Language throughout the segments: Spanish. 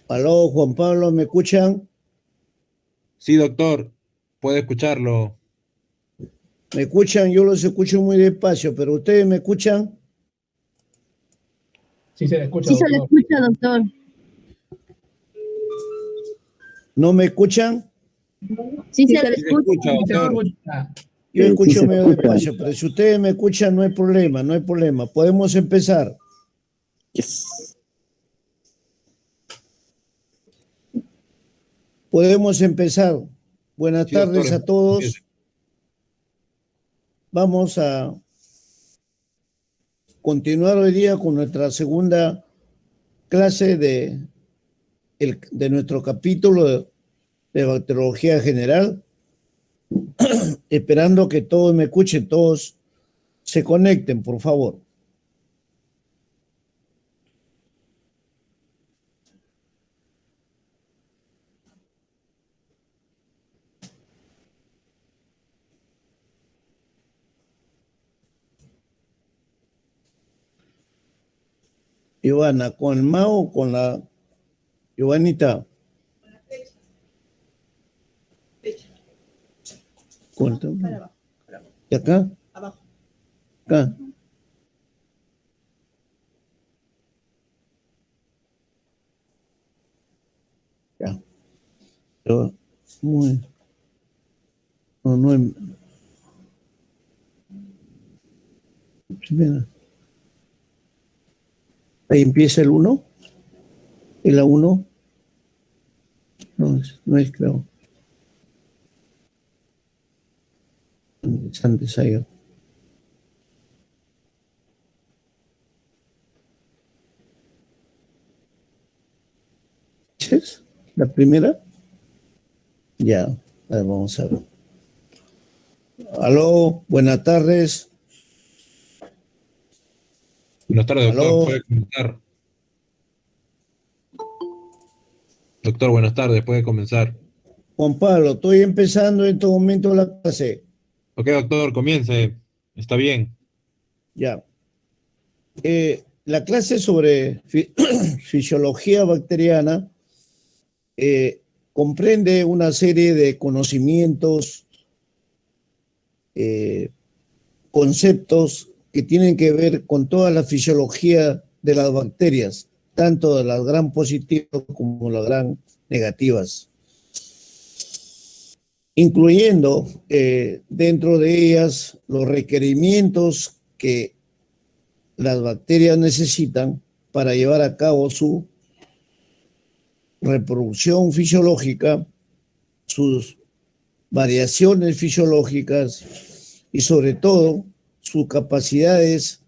Aló, Juan Pablo, ¿me escuchan? Sí, doctor, puede escucharlo. ¿Me escuchan? Yo los escucho muy despacio, pero ¿ustedes me escuchan? Sí, se le escucha, Sí se le doctor. escucha, doctor. ¿No me escuchan? Sí se le Sí se escucha, Sí se doctor. escucha. Yo Sí escucho se medio escucha. despacio, pero si ustedes me escuchan, no hay problema, no hay problema. Podemos empezar. Yes. Podemos empezar. Buenas Sí, doctor, tardes a empiece. todos. Vamos a continuar hoy día con nuestra segunda clase de nuestro capítulo de bacteriología general, esperando que todos me escuchen, todos se conecten, por favor. Ivana, ¿con el Mao o con la Ivánita? ¿Cuánto? ¿Y acá? Abajo. Acá. Ya. Pero, muy. No, no es. Mira. Ahí empieza el 1. ¿Y la 1? No es claro. Antes ahí. ¿Es la primera? Ya, a ver, vamos a ver. Aló, buenas tardes. Buenas tardes, doctor, Aló, puede comenzar. Doctor, buenas tardes, puede comenzar. Juan Pablo, estoy empezando en este momento la clase. Ok, doctor, comience. Está bien. Ya. La clase sobre fisiología bacteriana comprende una serie de conocimientos, conceptos que tienen que ver con toda la fisiología de las bacterias, tanto de las gram positivas como las gram negativas, incluyendo dentro de ellas los requerimientos que las bacterias necesitan para llevar a cabo su reproducción fisiológica, sus variaciones fisiológicas y sobre todo sus capacidades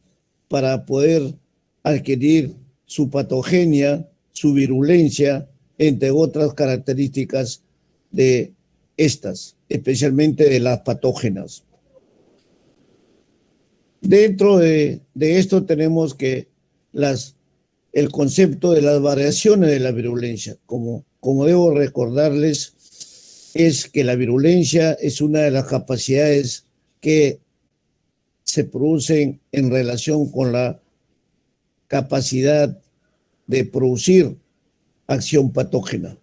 para poder adquirir su patogenia, su virulencia, entre otras características de estas, especialmente de las patógenas. Dentro de esto tenemos que el concepto de las variaciones de la virulencia, como debo recordarles, es que la virulencia es una de las capacidades que se producen en relación con la capacidad de producir acción patógena.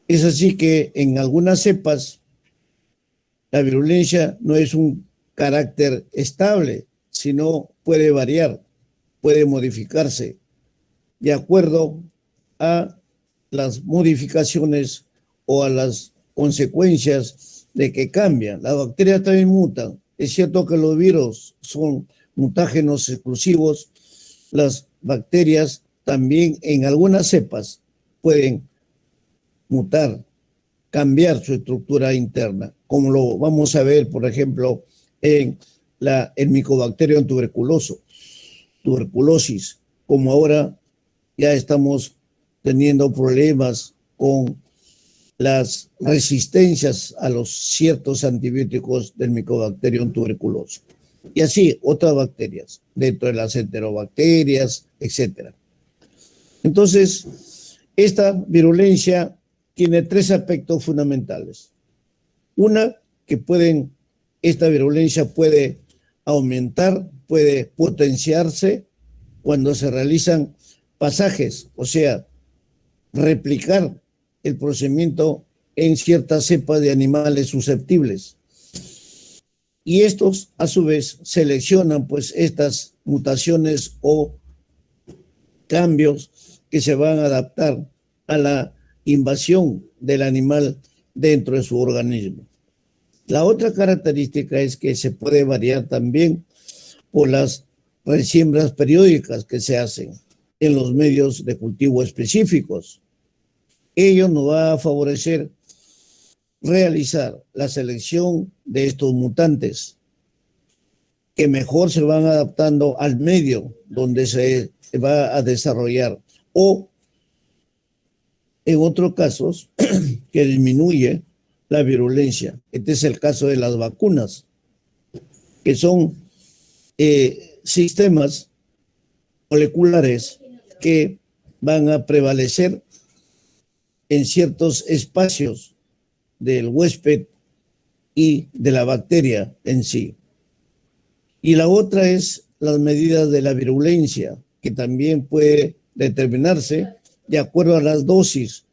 Es así que en algunas cepas la virulencia no es un carácter estable, sino puede variar, puede modificarse de acuerdo a las modificaciones o a las consecuencias de que cambian. Las bacterias también mutan. Es cierto que los virus son mutágenos exclusivos. Las bacterias también en algunas cepas pueden mutar, cambiar su estructura interna, como lo vamos a ver, por ejemplo, en el Mycobacterium tuberculosis, como ahora ya estamos teniendo problemas con las resistencias a los ciertos antibióticos del Mycobacterium tuberculoso. Y así otras bacterias, dentro de las enterobacterias, etc. Entonces, esta virulencia tiene tres aspectos fundamentales. Una, que esta virulencia puede aumentar, puede potenciarse cuando se realizan pasajes, o sea, replicar el procedimiento en ciertas cepas de animales susceptibles. Y estos, a su vez, seleccionan pues estas mutaciones o cambios que se van a adaptar a la invasión del animal dentro de su organismo. La otra característica es que se puede variar también por las resiembras periódicas que se hacen en los medios de cultivo específicos. Ello nos va a favorecer realizar la selección de estos mutantes que mejor se van adaptando al medio donde se va a desarrollar, o en otros casos que disminuye la virulencia. Este es el caso de las vacunas, que son sistemas moleculares que van a prevalecer en ciertos espacios del huésped y de la bacteria en sí. Y la otra es las medidas de la virulencia, que también puede determinarse de acuerdo a las dosis,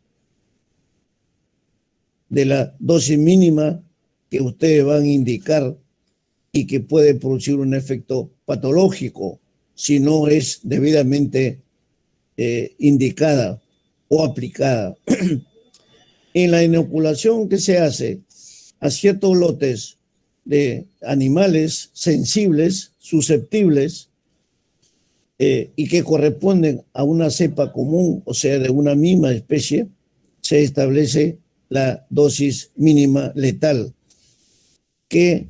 de la dosis mínima que ustedes van a indicar y que puede producir un efecto patológico si no es debidamente indicada o aplicada. En la inoculación que se hace a ciertos lotes de animales sensibles, susceptibles, y que corresponden a una cepa común, o sea, de una misma especie, se establece la dosis mínima letal, que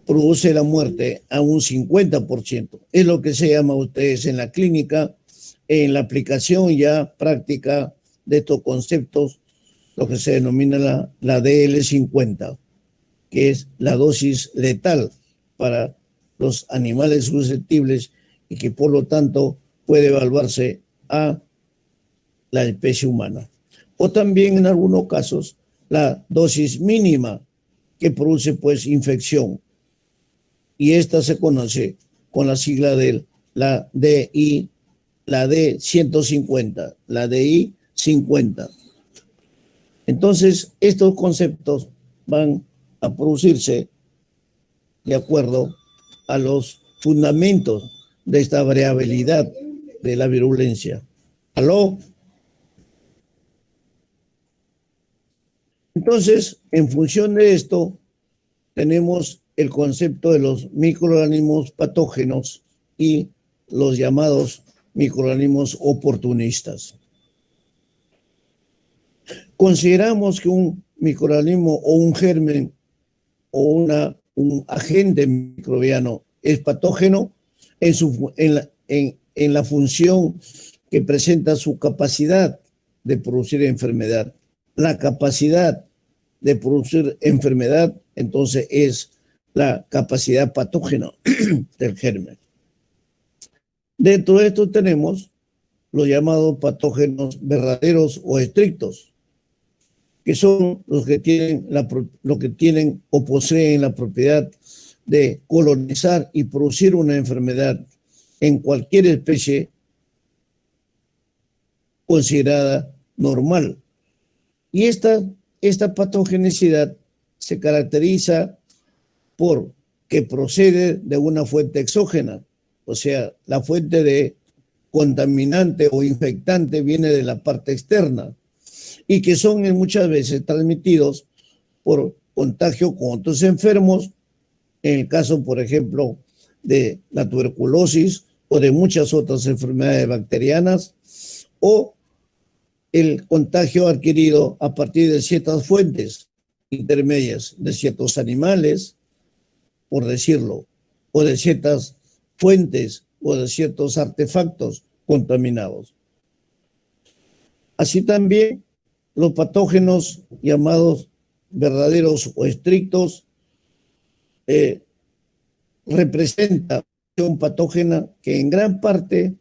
produce la muerte a un 50%. Es lo que se llama ustedes en la clínica, en la aplicación ya práctica de estos conceptos, lo que se denomina la DL50, que es la dosis letal para los animales susceptibles y que por lo tanto puede evaluarse a la especie humana. O también en algunos casos la dosis mínima que produce pues infección, y esta se conoce con la sigla de la DI, la D150, la DI 50. Entonces, estos conceptos van a producirse de acuerdo a los fundamentos de esta variabilidad de la virulencia. ¿Aló? Entonces, en función de esto, tenemos el concepto de los microorganismos patógenos y los llamados microorganismos oportunistas. Consideramos que un microorganismo o un germen o un agente microbiano es patógeno en la función que presenta su capacidad de producir enfermedad. La capacidad de producir enfermedad, entonces, es la capacidad patógena del germen. Dentro de esto tenemos los llamados patógenos verdaderos o estrictos, que son los que tienen o poseen la propiedad de colonizar y producir una enfermedad en cualquier especie considerada normal. Y esta patogenicidad se caracteriza por que procede de una fuente exógena, o sea, la fuente de contaminante o infectante viene de la parte externa, y que son muchas veces transmitidos por contagio con otros enfermos, en el caso, por ejemplo, de la tuberculosis o de muchas otras enfermedades bacterianas, o el contagio adquirido a partir de ciertas fuentes intermedias de ciertos animales, por decirlo, o de ciertas fuentes o de ciertos artefactos contaminados. Así también los patógenos llamados verdaderos o estrictos representan una patógena que en gran parte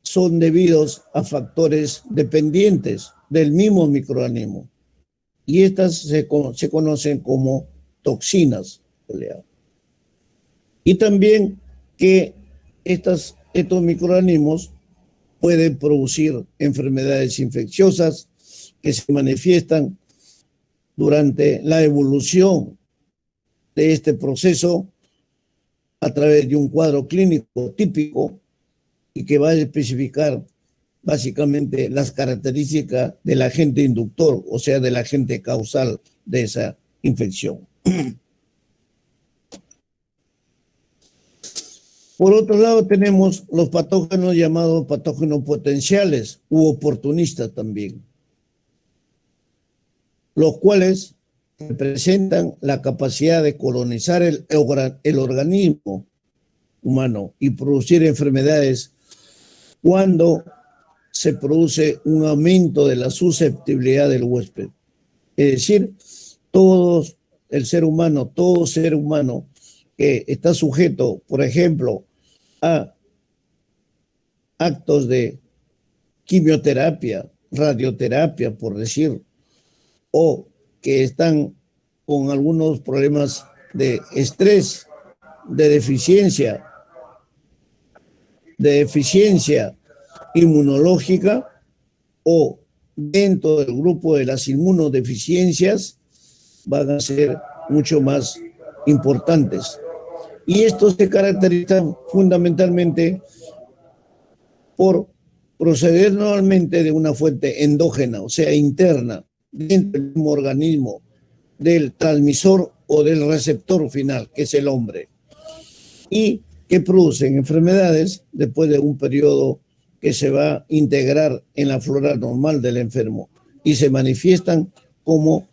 son debidos a factores dependientes del mismo microorganismo, y estas se conocen como toxinas. Y también que estos microorganismos pueden producir enfermedades infecciosas que se manifiestan durante la evolución de este proceso a través de un cuadro clínico típico y que va a especificar básicamente las características del agente inductor, o sea, del agente causal de esa infección. Por otro lado, tenemos los patógenos llamados patógenos potenciales u oportunistas también, los cuales representan la capacidad de colonizar el organismo humano y producir enfermedades cuando se produce un aumento de la susceptibilidad del huésped. Es decir, todo ser humano que está sujeto, por ejemplo, a actos de quimioterapia, radioterapia, por decir, o que están con algunos problemas de estrés, de deficiencia inmunológica o dentro del grupo de las inmunodeficiencias, van a ser mucho más importantes. Y esto se caracteriza fundamentalmente por proceder normalmente de una fuente endógena, o sea, interna, dentro del mismo organismo, del transmisor o del receptor final, que es el hombre, y que producen enfermedades después de un periodo que se va a integrar en la flora normal del enfermo y se manifiestan como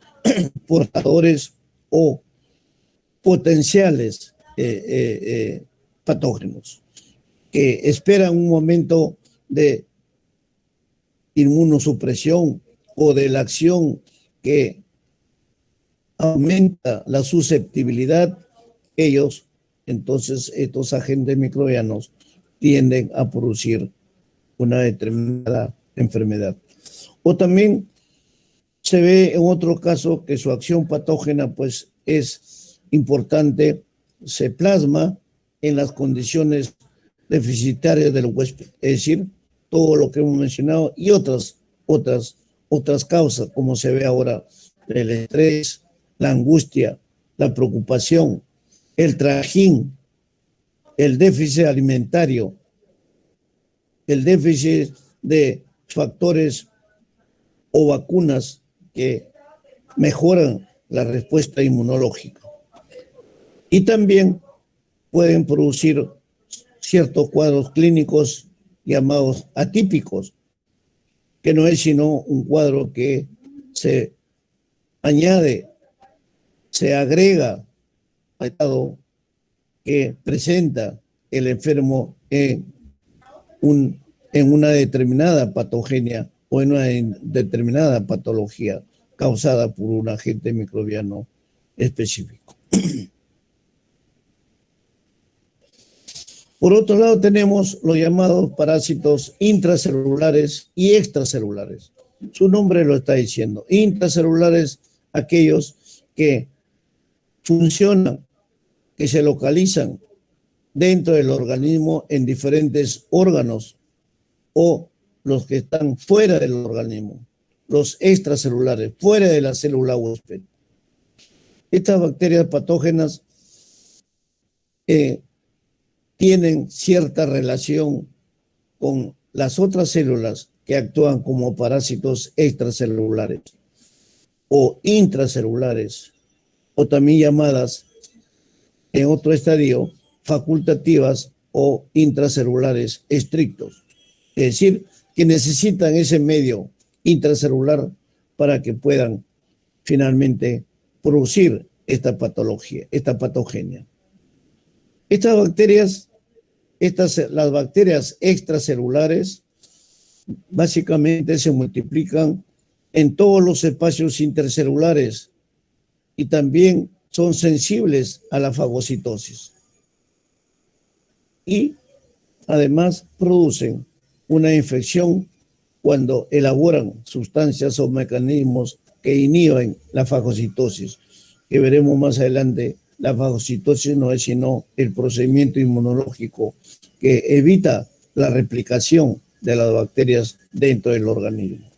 portadores o potenciales patógenos que esperan un momento de inmunosupresión o de la acción que aumenta la susceptibilidad. Entonces estos agentes microbianos tienden a producir una determinada enfermedad. O también se ve en otro caso que su acción patógena pues es importante, se plasma en las condiciones deficitarias del huésped, es decir, todo lo que hemos mencionado y otras causas, como se ve ahora, el estrés, la angustia, la preocupación, el trajín, el déficit alimentario, el déficit de factores o vacunas que mejoran la respuesta inmunológica. Y también pueden producir ciertos cuadros clínicos llamados atípicos, que no es sino un cuadro que se añade, se agrega al estado que presenta el enfermo en una determinada patogenia o en una determinada patología causada por un agente microbiano específico. Por otro lado, tenemos los llamados parásitos intracelulares y extracelulares. Su nombre lo está diciendo. Intracelulares, aquellos que funcionan, que se localizan dentro del organismo en diferentes órganos, o los que están fuera del organismo, los extracelulares, fuera de la célula huésped. Estas bacterias patógenas tienen cierta relación con las otras células que actúan como parásitos extracelulares o intracelulares, o también llamadas en otro estadio facultativas o intracelulares estrictos. Es decir, que necesitan ese medio intracelular para que puedan finalmente producir esta patología, esta patogenia. Estas bacterias, las bacterias extracelulares, básicamente se multiplican en todos los espacios intercelulares y también son sensibles a la fagocitosis. Y además producen una infección cuando elaboran sustancias o mecanismos que inhiben la fagocitosis, que veremos más adelante. La fagocitosis no es sino el procedimiento inmunológico que evita la replicación de las bacterias dentro del organismo.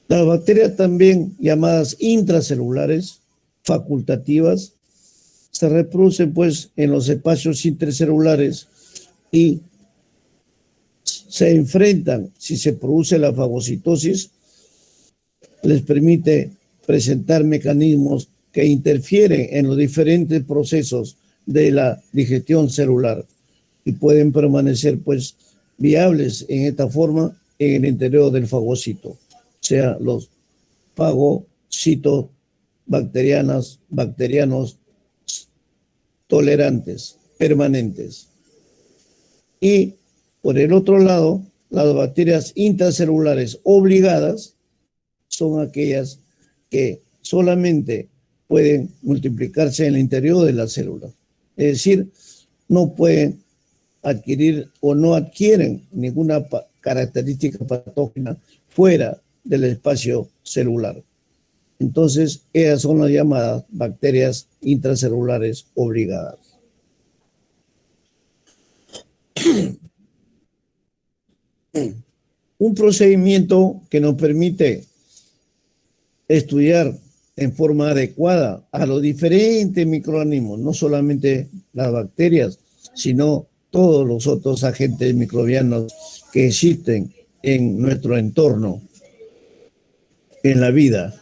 Las bacterias también llamadas intracelulares, facultativas, se reproducen pues en los espacios intercelulares y se enfrentan, si se produce la fagocitosis, les permite presentar mecanismos que interfieren en los diferentes procesos de la digestión celular y pueden permanecer pues viables en esta forma en el interior del fagocito, o sea, los fagocitos bacterianos tolerantes, permanentes. Y por el otro lado, las bacterias intracelulares obligadas son aquellas que solamente pueden multiplicarse en el interior de la célula. Es decir, no pueden adquirir o no adquieren ninguna característica patógena fuera del espacio celular. Entonces, ellas son las llamadas bacterias intracelulares obligadas. Un procedimiento que nos permite estudiar en forma adecuada a los diferentes microorganismos, no solamente las bacterias, sino todos los otros agentes microbianos que existen en nuestro entorno, en la vida,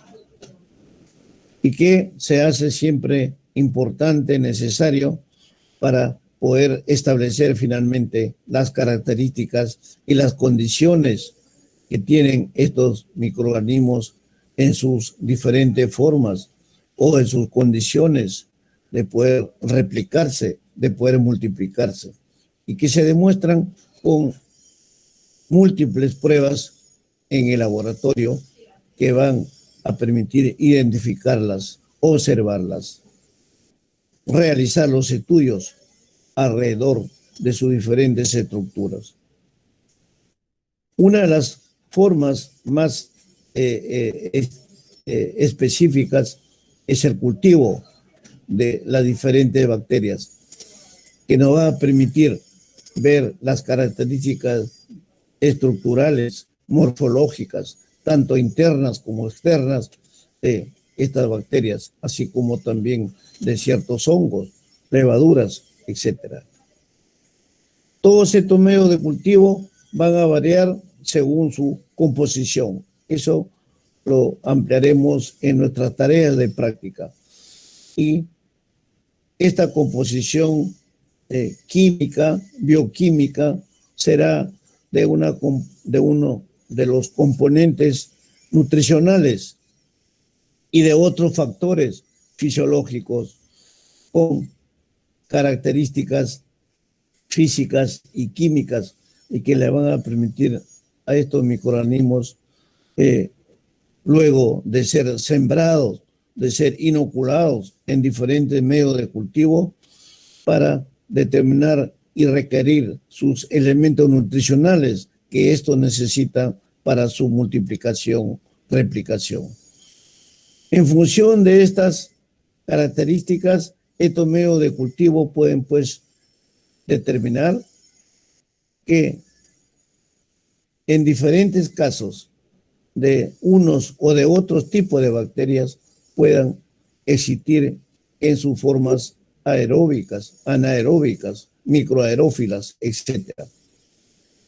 y que se hace siempre importante, necesario, para poder establecer finalmente las características y las condiciones que tienen estos microorganismos en sus diferentes formas o en sus condiciones de poder replicarse, de poder multiplicarse, y que se demuestran con múltiples pruebas en el laboratorio que van a permitir identificarlas, observarlas, realizar los estudios alrededor de sus diferentes estructuras. Una de las formas más específicas es el cultivo de las diferentes bacterias, que nos va a permitir ver las características estructurales, morfológicas, tanto internas como externas de estas bacterias, así como también de ciertos hongos, levaduras, etc. Todos estos medios de cultivo van a variar según su composición. Eso lo ampliaremos en nuestras tareas de práctica. Y esta composición química, bioquímica, será de uno de los componentes nutricionales y de otros factores fisiológicos con características físicas y químicas y que le van a permitir a estos microorganismos, luego de ser sembrados, de ser inoculados en diferentes medios de cultivo, para determinar y requerir sus elementos nutricionales que esto necesita para su multiplicación, replicación. En función de estas características, estos medios de cultivo pueden pues determinar que en diferentes casos de unos o de otros tipos de bacterias puedan existir en sus formas aeróbicas, anaeróbicas, microaerófilas, etc.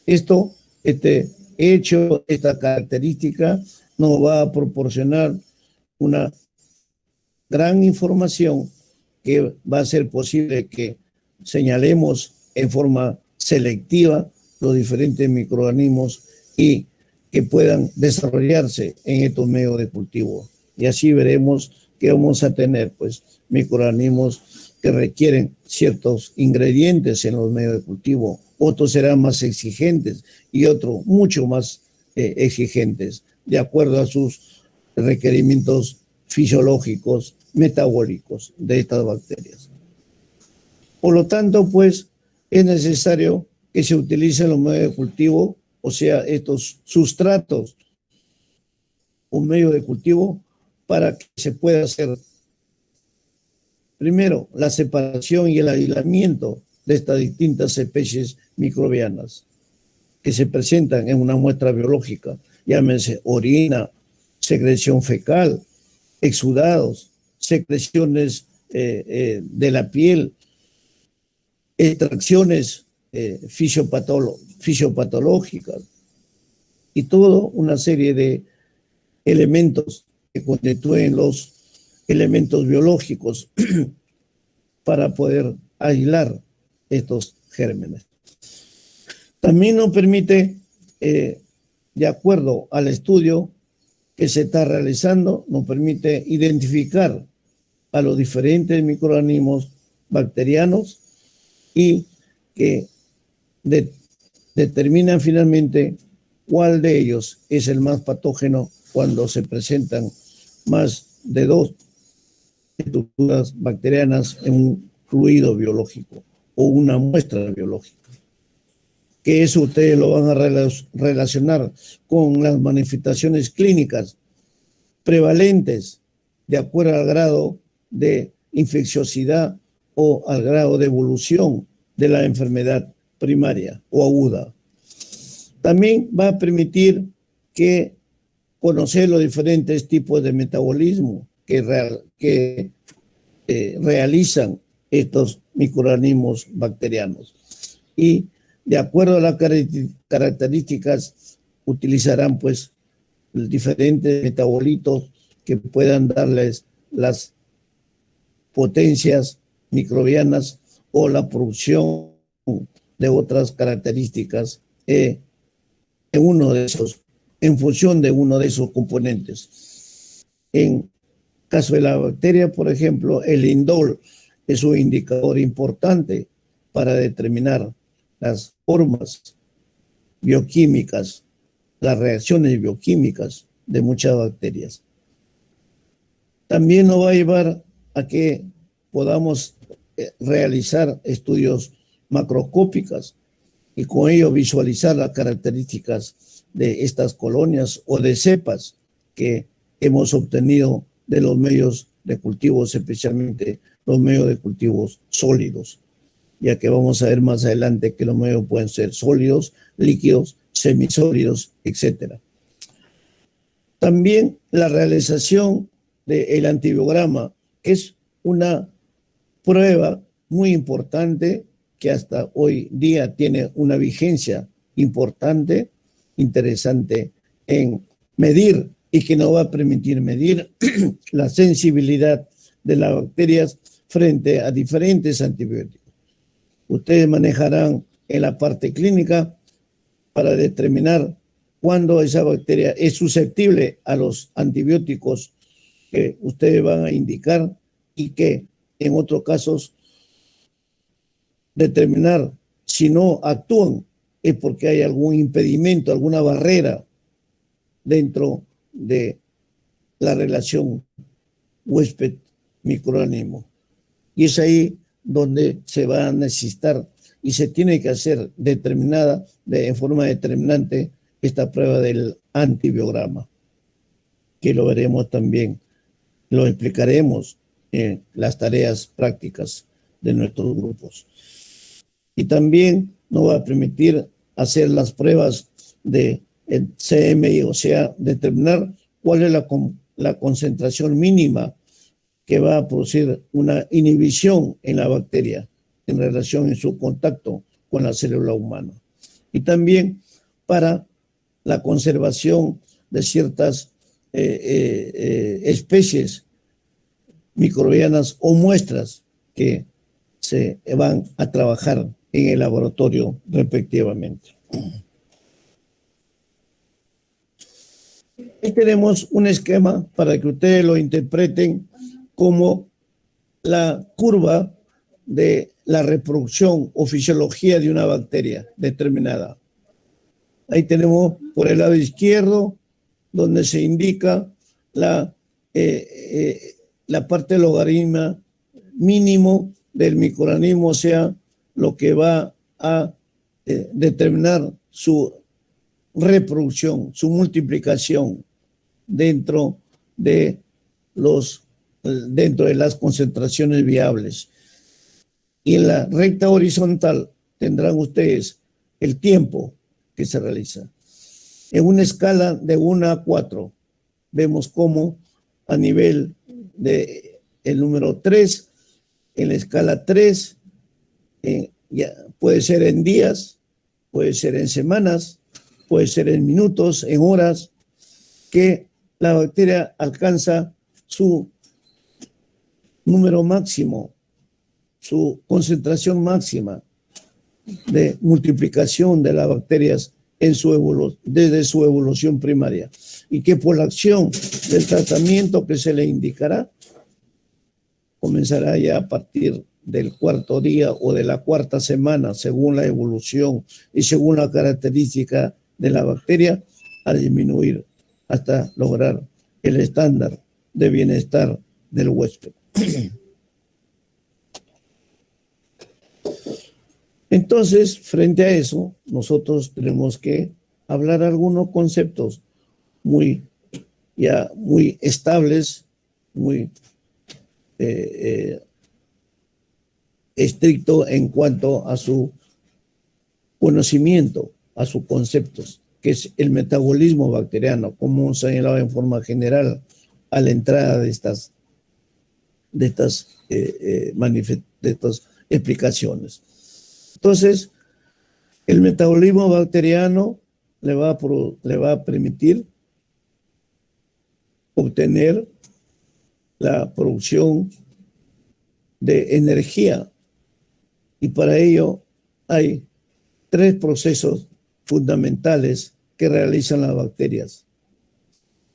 Este hecho, esta característica nos va a proporcionar una gran información que va a ser posible que señalemos en forma selectiva los diferentes microorganismos y que puedan desarrollarse en estos medios de cultivo. Y así veremos que vamos a tener pues microorganismos que requieren ciertos ingredientes en los medios de cultivo, otros serán más exigentes y otros mucho más exigentes, de acuerdo a sus requerimientos fisiológicos, metabólicos de estas bacterias. Por lo tanto, pues, es necesario que se utilicen los medios de cultivo, o sea, estos sustratos o medios de cultivo, para que se pueda hacer, primero, la separación y el aislamiento de estas distintas especies microbianas. que se presentan en una muestra biológica, llámense orina, secreción fecal, exudados, secreciones de la piel, extracciones fisiopatológicas y toda una serie de elementos que constituyen los elementos biológicos para poder aislar estos gérmenes. También nos permite, de acuerdo al estudio que se está realizando, nos permite identificar a los diferentes microorganismos bacterianos y que determinan finalmente cuál de ellos es el más patógeno cuando se presentan más de 2 estructuras bacterianas en un fluido biológico o una muestra biológica. Que eso ustedes lo van a relacionar con las manifestaciones clínicas prevalentes de acuerdo al grado de infecciosidad o al grado de evolución de la enfermedad primaria o aguda. También va a permitir que conocer los diferentes tipos de metabolismo que realizan estos microorganismos bacterianos. Y de acuerdo a las características, utilizarán pues diferentes metabolitos que puedan darles las potencias microbianas o la producción de otras características en función de uno de esos componentes. En caso de la bacteria, por ejemplo, el indol es un indicador importante para determinar las formas bioquímicas, las reacciones bioquímicas de muchas bacterias. También nos va a llevar a que podamos realizar estudios macroscópicos y con ello visualizar las características de estas colonias o de cepas que hemos obtenido de los medios de cultivos, especialmente los medios de cultivos sólidos, ya que vamos a ver más adelante que los medios pueden ser sólidos, líquidos, semisólidos, etc. También la realización del antibiograma, que es una prueba muy importante que hasta hoy día tiene una vigencia importante, interesante en medir y que nos va a permitir medir la sensibilidad de las bacterias frente a diferentes antibióticos. Ustedes manejarán en la parte clínica para determinar cuándo esa bacteria es susceptible a los antibióticos que ustedes van a indicar y que en otros casos determinar si no actúan es porque hay algún impedimento, alguna barrera dentro de la relación huésped-microorganismo. Y es ahí donde se va a necesitar y se tiene que hacer en forma determinante esta prueba del antibiograma, que lo veremos también, lo explicaremos en las tareas prácticas de nuestros grupos. Y también nos va a permitir hacer las pruebas de CMI, o sea, determinar cuál es la concentración mínima que va a producir una inhibición en la bacteria en relación en su contacto con la célula humana. Y también para la conservación de ciertas especies microbianas o muestras que se van a trabajar en el laboratorio respectivamente. Aquí tenemos un esquema para que ustedes lo interpreten como la curva de la reproducción o fisiología de una bacteria determinada. Ahí tenemos por el lado izquierdo donde se indica la parte logaritma mínimo del microorganismo, o sea, lo que va a determinar su reproducción, su multiplicación dentro de las concentraciones viables. Y en la recta horizontal tendrán ustedes el tiempo que se realiza. En una escala de 1 a 4, vemos cómo a nivel de el número 3, en la escala 3, ya puede ser en días, puede ser en semanas, puede ser en minutos, en horas, que la bacteria alcanza su número máximo, su concentración máxima de multiplicación de las bacterias en desde su evolución primaria, y que por la acción del tratamiento que se le indicará, comenzará ya a partir del cuarto día o de la cuarta semana, según la evolución y según la característica de la bacteria, a disminuir hasta lograr el estándar de bienestar del huésped. Entonces, frente a eso, nosotros tenemos que hablar algunos conceptos muy estables, muy estricto en cuanto a su conocimiento, a sus conceptos, que es el metabolismo bacteriano, como hemos señalado en forma general a la entrada de estas explicaciones. Entonces, el metabolismo bacteriano le va a permitir obtener la producción de energía, y para ello hay 3 procesos fundamentales que realizan las bacterias,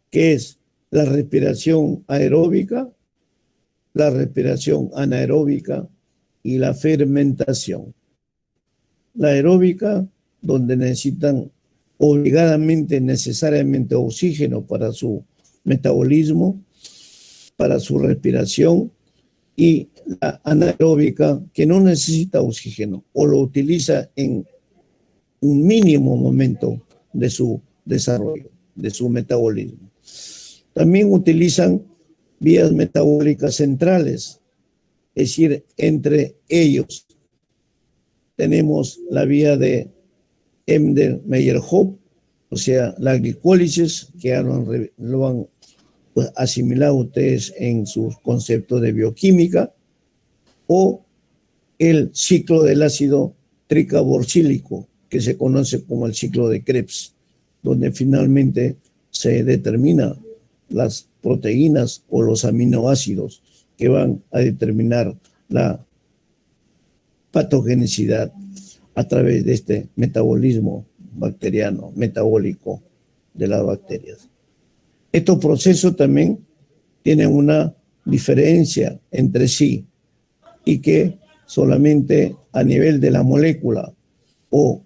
que es la respiración aeróbica, la respiración anaeróbica y la fermentación. La aeróbica, donde necesitan obligadamente, necesariamente oxígeno para su metabolismo, para su respiración, y la anaeróbica, que no necesita oxígeno o lo utiliza en un mínimo momento de su desarrollo, de su metabolismo. También utilizan vías metabólicas centrales, es decir, entre ellos tenemos la vía de Embden-Meyerhof, o sea, la glicólisis, que ya lo han asimilado ustedes en sus conceptos de bioquímica, o el ciclo del ácido tricarboxílico, que se conoce como el ciclo de Krebs, donde finalmente se determinan las proteínas o los aminoácidos que van a determinar la patogenicidad a través de este metabolismo bacteriano, metabólico de las bacterias. Estos procesos también tienen una diferencia entre sí, y que solamente a nivel de la molécula o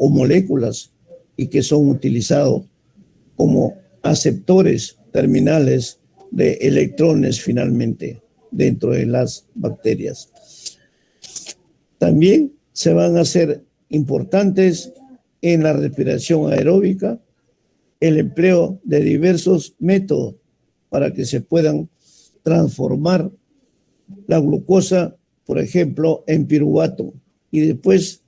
moléculas, y que son utilizados como aceptores terminales de electrones finalmente dentro de las bacterias. También se van a hacer importantes en la respiración aeróbica el empleo de diversos métodos para que se puedan transformar la glucosa, por ejemplo, en piruvato, y después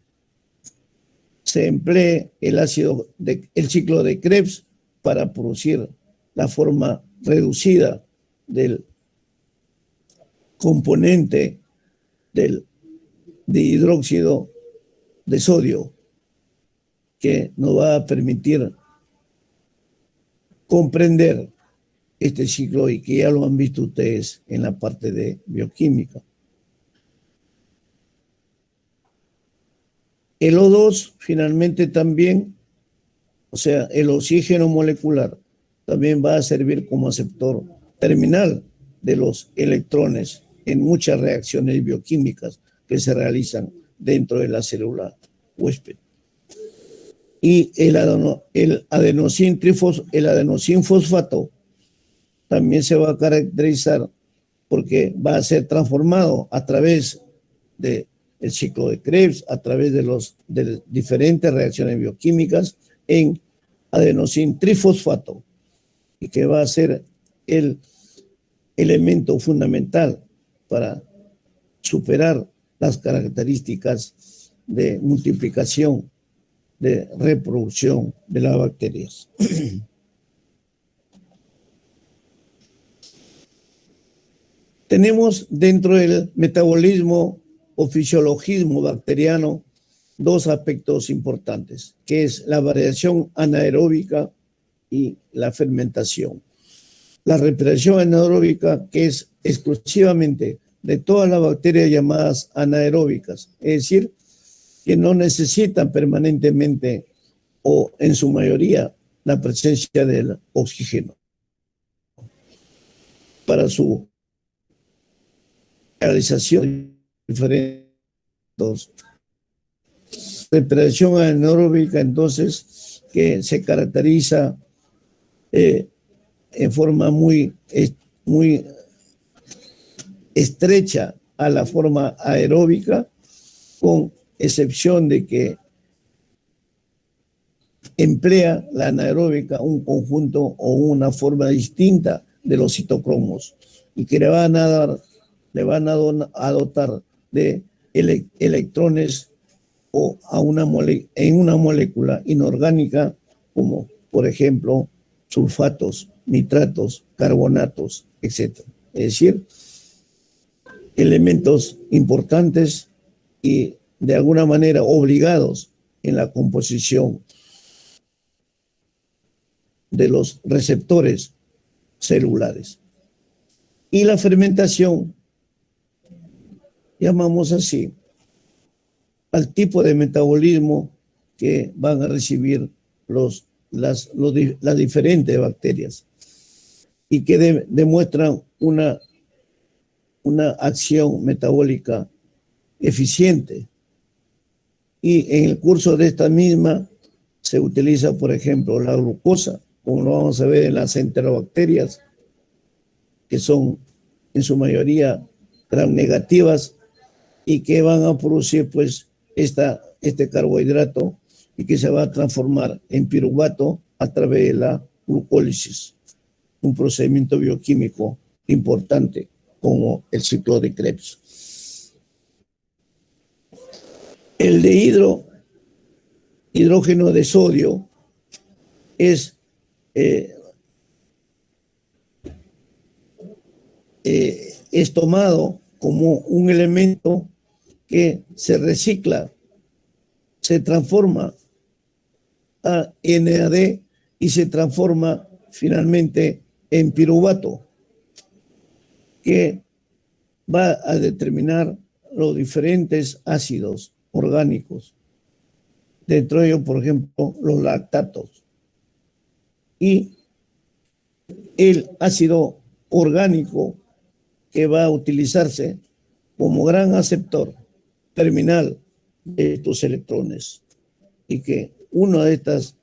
se emplee el ciclo de Krebs para producir la forma reducida del componente de hidróxido de sodio, que nos va a permitir comprender este ciclo, y que ya lo han visto ustedes en la parte de bioquímica. El O2 finalmente también, o sea, el oxígeno molecular, también va a servir como aceptor terminal de los electrones en muchas reacciones bioquímicas que se realizan dentro de la célula huésped. Y el adenosín fosfato también se va a caracterizar porque va a ser transformado a través del ciclo de Krebs, a través de diferentes reacciones bioquímicas, en adenosín trifosfato, y que va a ser el elemento fundamental para superar las características de multiplicación, de reproducción de las bacterias. Tenemos dentro del metabolismo o fisiologismo bacteriano dos aspectos importantes, que es la variación anaeróbica y la fermentación. La respiración anaeróbica, que es exclusivamente de todas las bacterias llamadas anaeróbicas, es decir, que no necesitan permanentemente o en su mayoría la presencia del oxígeno para su realización de diferentes. Respiración anaeróbica, entonces, que se caracteriza en forma muy estrecha a la forma aeróbica, con excepción de que emplea la anaeróbica un conjunto o una forma distinta de los citocromos y que le van a dotar de electrones o en una molécula inorgánica, como por ejemplo sulfatos, nitratos, carbonatos, etc. Es decir, elementos importantes y de alguna manera obligados en la composición de los receptores celulares. Y la fermentación, llamamos así al tipo de metabolismo que van a recibir las diferentes bacterias y que demuestran una acción metabólica eficiente. Y en el curso de esta misma se utiliza, por ejemplo, la glucosa, como lo vamos a ver en las enterobacterias, que son en su mayoría gram negativas y que van a producir pues este carbohidrato y que se va a transformar en piruvato a través de la glucólisis, un procedimiento bioquímico importante como el ciclo de Krebs. El de hidrógeno de sodio es tomado como un elemento que se recicla, se transforma a NAD y se transforma finalmente en piruvato, que va a determinar los diferentes ácidos orgánicos. Dentro de ellos, por ejemplo, los lactatos. Y el ácido orgánico que va a utilizarse como gran aceptor terminal de estos electrones, y que una de estas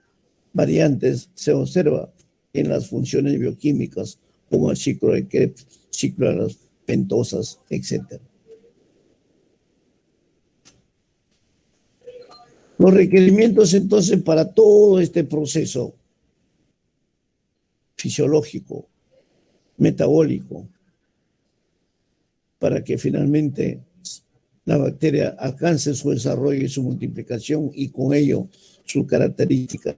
variantes se observa en las funciones bioquímicas como el ciclo de Krebs, ciclo de las pentosas, etc. Los requerimientos entonces para todo este proceso fisiológico, metabólico, para que finalmente la bacteria alcance su desarrollo y su multiplicación y con ello sus características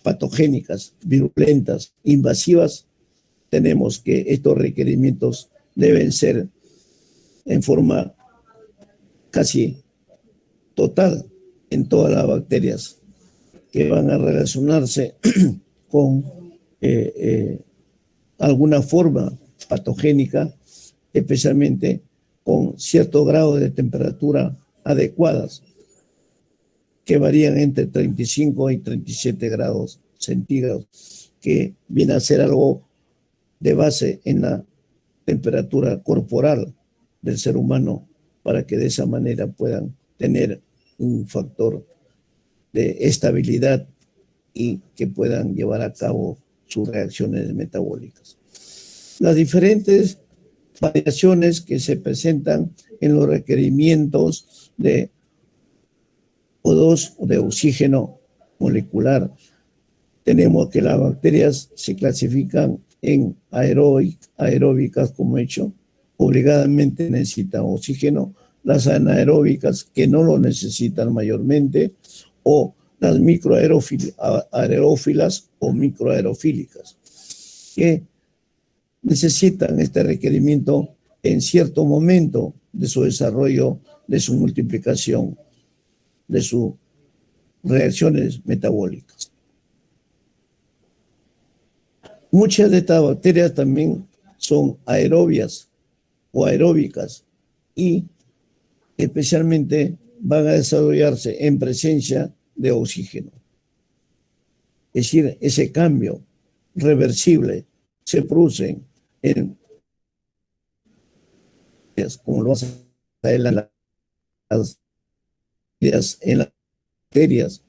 patogénicas, virulentas, invasivas, tenemos que estos requerimientos deben ser en forma casi total en todas las bacterias que van a relacionarse con alguna forma patogénica, especialmente con cierto grado de temperatura adecuadas, que varían entre 35 y 37 grados centígrados, que viene a ser algo de base en la temperatura corporal del ser humano, para que de esa manera puedan tener un factor de estabilidad y que puedan llevar a cabo sus reacciones metabólicas. Las diferentes variaciones que se presentan en los requerimientos de O2 o de oxígeno molecular. Tenemos que las bacterias se clasifican en aeróbicas, como he dicho, obligadamente necesitan oxígeno, las anaeróbicas que no lo necesitan mayormente, o las microaerófilas o microaerofílicas, que necesitan este requerimiento en cierto momento de su desarrollo, de su multiplicación, de sus reacciones metabólicas. Muchas de estas bacterias también son aerobias o aeróbicas y especialmente van a desarrollarse en presencia de oxígeno. Es decir, ese cambio reversible se produce en, como lo hace en las bacterias,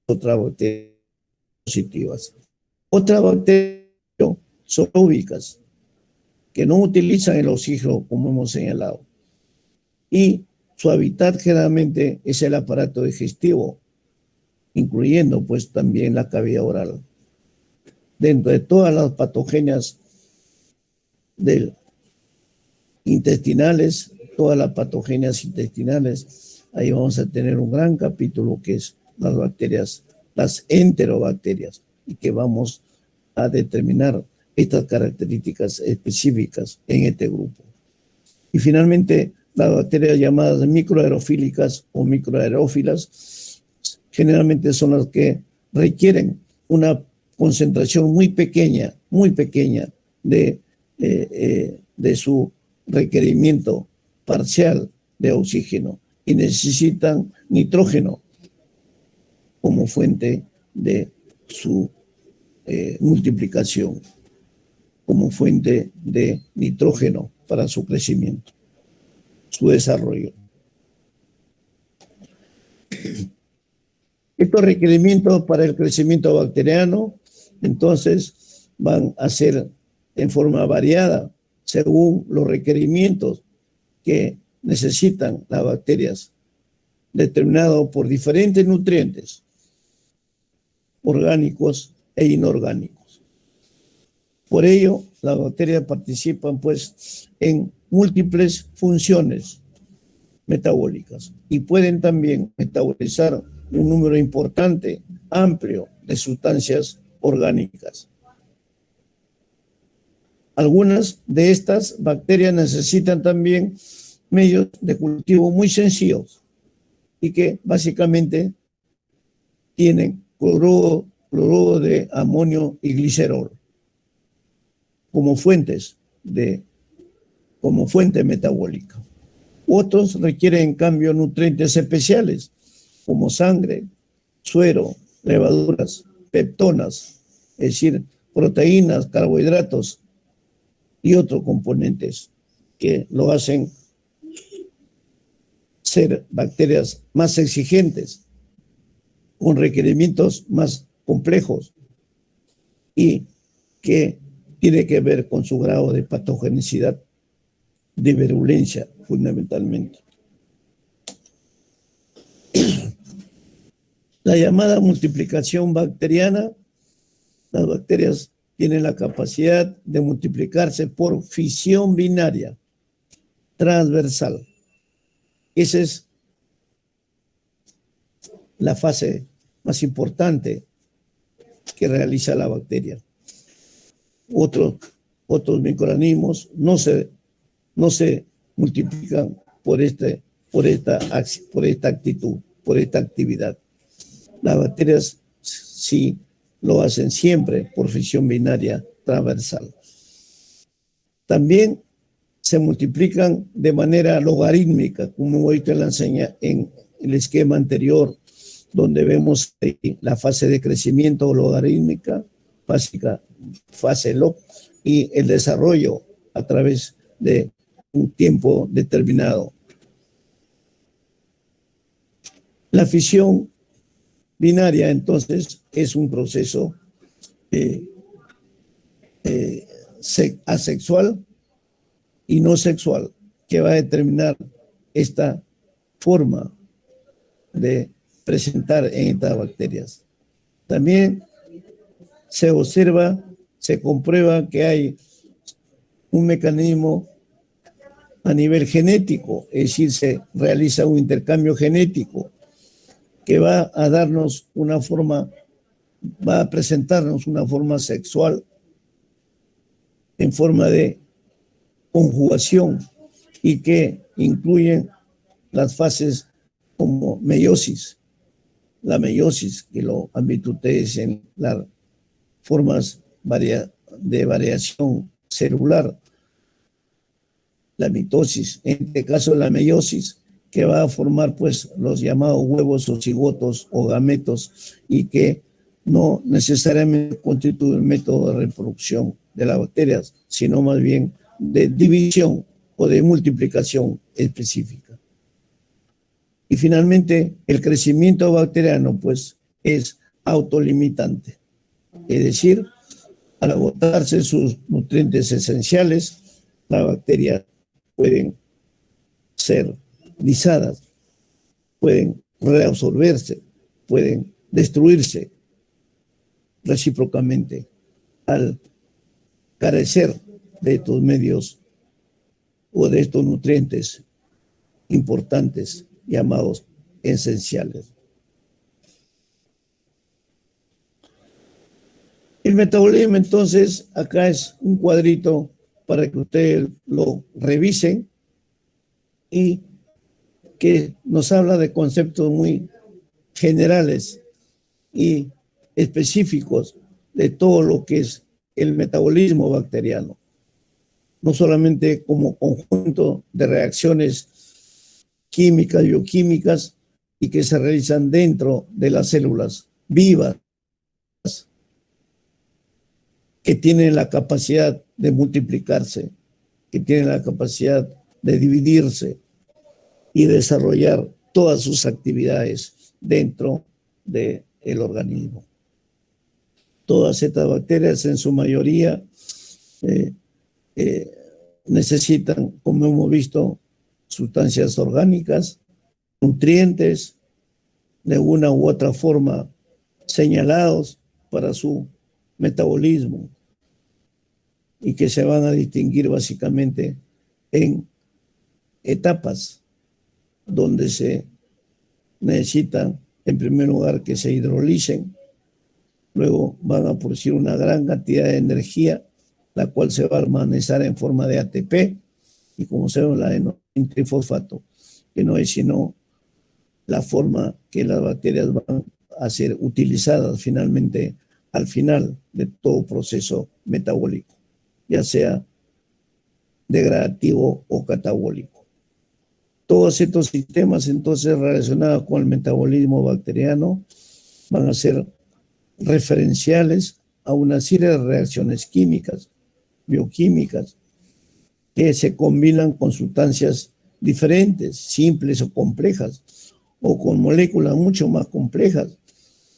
otras bacterias positivas. Otras bacterias son aeróbicas, que no utilizan el oxígeno como hemos señalado. Y su hábitat generalmente es el aparato digestivo, incluyendo pues también la cavidad oral. Dentro de todas las patogenias intestinales, todas las patogenias intestinales, ahí vamos a tener un gran capítulo que es las bacterias, las enterobacterias, y que vamos a determinar estas características específicas en este grupo. Y finalmente, las bacterias llamadas microaerofílicas o microaerófilas generalmente son las que requieren una concentración muy pequeña de su requerimiento parcial de oxígeno y necesitan nitrógeno como fuente de su multiplicación, como fuente de nitrógeno para su crecimiento, su desarrollo. Estos requerimientos para el crecimiento bacteriano, entonces, van a ser en forma variada según los requerimientos que necesitan las bacterias, determinados por diferentes nutrientes orgánicos e inorgánicos. Por ello, las bacterias participan pues en múltiples funciones metabólicas y pueden también metabolizar un número importante, amplio de sustancias orgánicas. Algunas de estas bacterias necesitan también medios de cultivo muy sencillos y que básicamente tienen cloruro de amonio y glicerol como fuente metabólica. Otros requieren, en cambio, nutrientes especiales como sangre, suero, levaduras, peptonas, es decir, proteínas, carbohidratos y otros componentes que lo hacen ser bacterias más exigentes, con requerimientos más complejos y que tiene que ver con su grado de patogenicidad, de virulencia fundamentalmente. La llamada multiplicación bacteriana, las bacterias tienen la capacidad de multiplicarse por fisión binaria transversal. Esa es la fase más importante que realiza la bacteria. Otros microorganismos no se multiplican por esta actitud, por esta actividad. Las bacterias sí lo hacen siempre por fisión binaria transversal. También se multiplican de manera logarítmica, como hemos visto en el esquema anterior, donde vemos la fase de crecimiento logarítmica, fase log, y el desarrollo a través de un tiempo determinado. La fisión binaria, entonces, es un proceso asexual y no sexual que va a determinar esta forma de presentar en estas bacterias. También se observa, se comprueba que hay un mecanismo a nivel genético, es decir, se realiza un intercambio genético que va a darnos una forma, va a presentarnos una forma sexual en forma de conjugación y que incluyen las fases como meiosis, la meiosis, que lo han visto ustedes en las formas de variación celular, la mitosis, en este caso la meiosis, que va a formar pues los llamados huevos o cigotos o gametos y que no necesariamente constituye un método de reproducción de las bacterias, sino más bien de división o de multiplicación específica. Y finalmente, el crecimiento bacteriano pues es autolimitante, es decir, al agotarse sus nutrientes esenciales, las bacterias pueden ser lisadas, pueden reabsorberse, pueden destruirse recíprocamente al carecer de estos medios o de estos nutrientes importantes llamados esenciales. El metabolismo, entonces, acá es un cuadrito para que ustedes lo revisen y que nos habla de conceptos muy generales y específicos de todo lo que es el metabolismo bacteriano, no solamente como conjunto de reacciones químicas, bioquímicas y que se realizan dentro de las células vivas que tienen la capacidad de multiplicarse, que tienen la capacidad de dividirse y desarrollar todas sus actividades dentro del organismo. Todas estas bacterias en su mayoría necesitan, como hemos visto, sustancias orgánicas, nutrientes, de una u otra forma señalados para su metabolismo y que se van a distinguir básicamente en etapas donde se necesitan, en primer lugar, que se hidrolicen, luego van a producir una gran cantidad de energía, la cual se va a almacenar en forma de ATP, y como sabemos, la de trifosfato, que no es sino la forma que las bacterias van a ser utilizadas finalmente al final de todo proceso metabólico, ya sea degradativo o catabólico. Todos estos sistemas entonces relacionados con el metabolismo bacteriano van a ser referenciales a una serie de reacciones químicas, bioquímicas, que se combinan con sustancias diferentes, simples o complejas, o con moléculas mucho más complejas,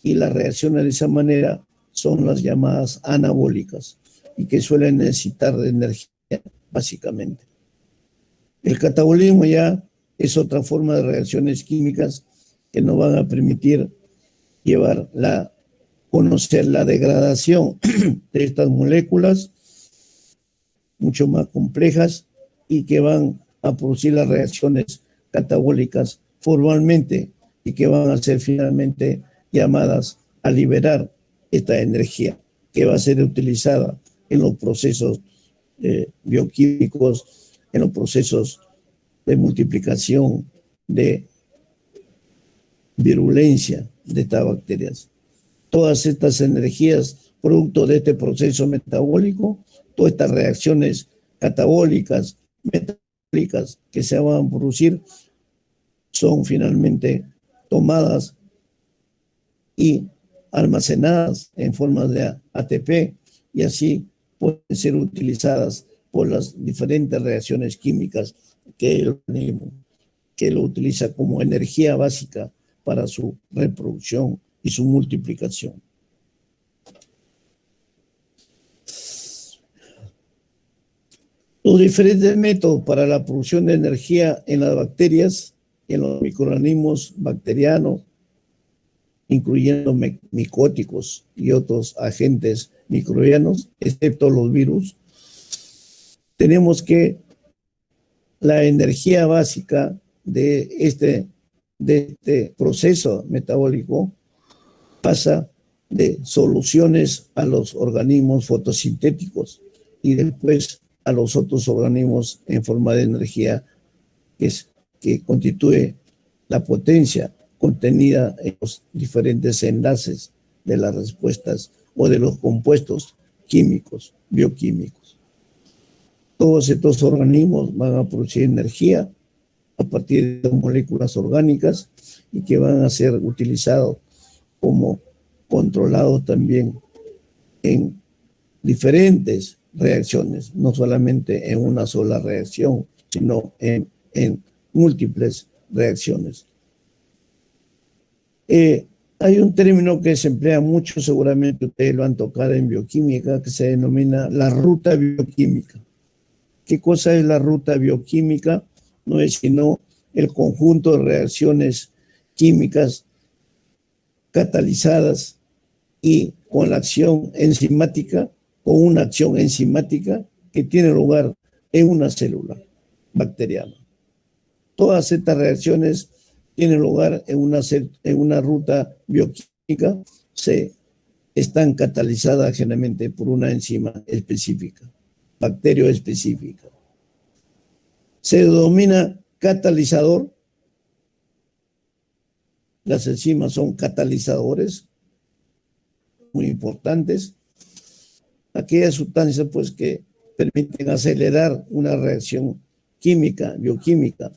y las reacciones de esa manera son las llamadas anabólicas y que suelen necesitar de energía básicamente. El catabolismo ya es otra forma de reacciones químicas que nos van a permitir conocer la degradación de estas moléculas mucho más complejas y que van a producir las reacciones catabólicas formalmente y que van a ser finalmente llamadas a liberar esta energía que va a ser utilizada en los procesos bioquímicos, en los procesos de multiplicación, de virulencia de estas bacterias. Todas estas energías, producto de este proceso metabólico, todas estas reacciones catabólicas, metabólicas que se van a producir, son finalmente tomadas y almacenadas en forma de ATP y así pueden ser utilizadas por las diferentes reacciones químicas que el organismo que lo utiliza como energía básica para su reproducción y su multiplicación. Los diferentes métodos para la producción de energía en las bacterias, en los microorganismos bacterianos, incluyendo micóticos y otros agentes microbianos, excepto los virus, tenemos que la energía básica de este proceso metabólico pasa de soluciones a los organismos fotosintéticos y después a los otros organismos en forma de energía que constituye la potencia contenida en los diferentes enlaces de las respuestas o de los compuestos químicos, bioquímicos. Todos estos organismos van a producir energía a partir de moléculas orgánicas y que van a ser utilizados como controlados también en diferentes reacciones, no solamente en una sola reacción, sino en múltiples reacciones. Hay un término que se emplea mucho, seguramente ustedes lo han tocado en bioquímica, que se denomina la ruta bioquímica. ¿Qué cosa es la ruta bioquímica? No es sino el conjunto de reacciones químicas catalizadas y con la acción enzimática, con una acción enzimática que tiene lugar en una célula bacteriana. Todas estas reacciones tienen lugar en una ruta bioquímica, están catalizadas generalmente por una enzima específica, bacterio específica. Se denomina catalizador. Las enzimas son catalizadores muy importantes. Aquellas sustancias pues que permiten acelerar una reacción química, bioquímica,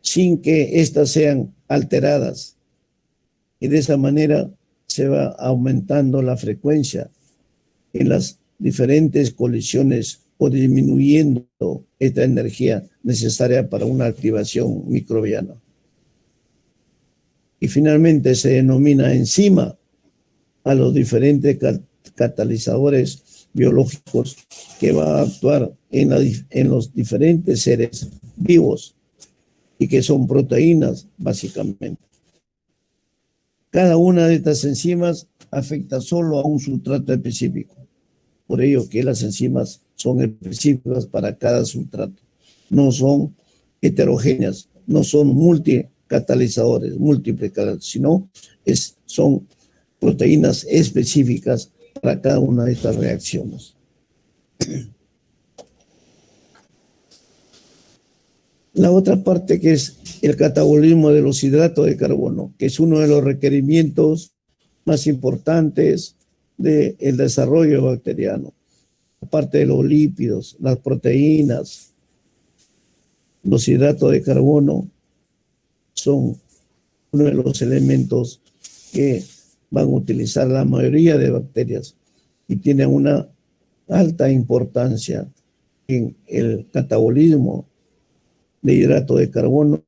sin que éstas sean alteradas. Y de esa manera se va aumentando la frecuencia en las diferentes colisiones o disminuyendo esta energía necesaria para una activación microbiana. Y finalmente se denomina enzima a los diferentes catalizadores biológicos que van a actuar en los diferentes seres vivos y que son proteínas básicamente. Cada una de estas enzimas afecta solo a un sustrato específico. Por ello que las enzimas son específicas para cada sustrato. No son heterogéneas, no son multicatalizadores, múltiples, sino son proteínas específicas para cada una de estas reacciones. La otra parte que es el catabolismo de los hidratos de carbono, que es uno de los requerimientos más importantes del desarrollo bacteriano. Aparte de los lípidos, las proteínas, los hidratos de carbono son uno de los elementos que van a utilizar la mayoría de bacterias y tienen una alta importancia en el catabolismo de hidrato de carbono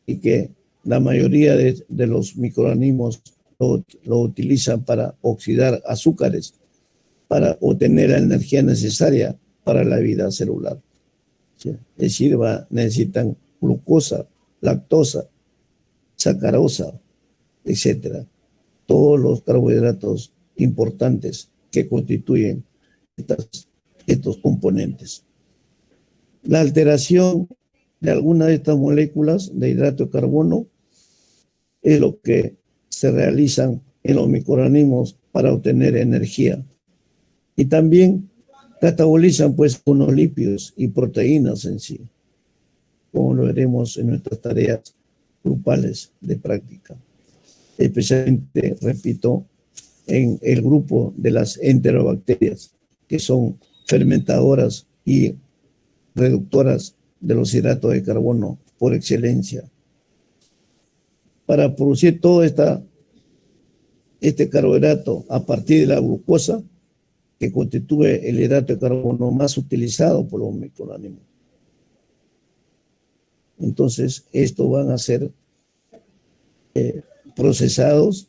y que la mayoría de los microorganismos lo utilizan para oxidar azúcares, para obtener la energía necesaria para la vida celular. ¿Sí? Es decir, necesitan glucosa, lactosa, sacarosa, etcétera. Todos los carbohidratos importantes que constituyen estos componentes. La alteración de alguna de estas moléculas de hidrato de carbono es lo que se realizan en los microorganismos para obtener energía. Y también catabolizan pues unos lípidos y proteínas en sí, como lo veremos en nuestras tareas grupales de práctica. Especialmente, repito, en el grupo de las enterobacterias, que son fermentadoras y reductoras de los hidratos de carbono por excelencia. Para producir todo este carbohidrato a partir de la glucosa, que constituye el hidrato de carbono más utilizado por los microorganismos. Entonces, estos van a ser procesados,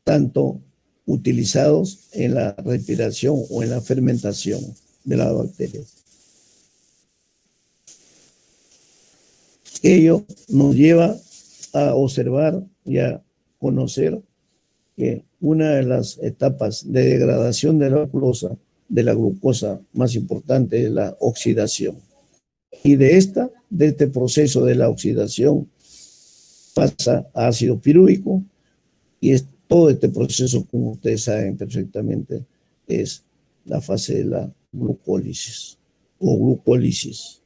tanto utilizados en la respiración o en la fermentación de las bacterias. Ello nos lleva a observar y a conocer que una de las etapas de degradación de la glucosa más importante es la oxidación. Y de esta de este proceso de la oxidación pasa a ácido pirúvico y todo este proceso, como ustedes saben perfectamente, es la fase de la glucólisis o glucólisis.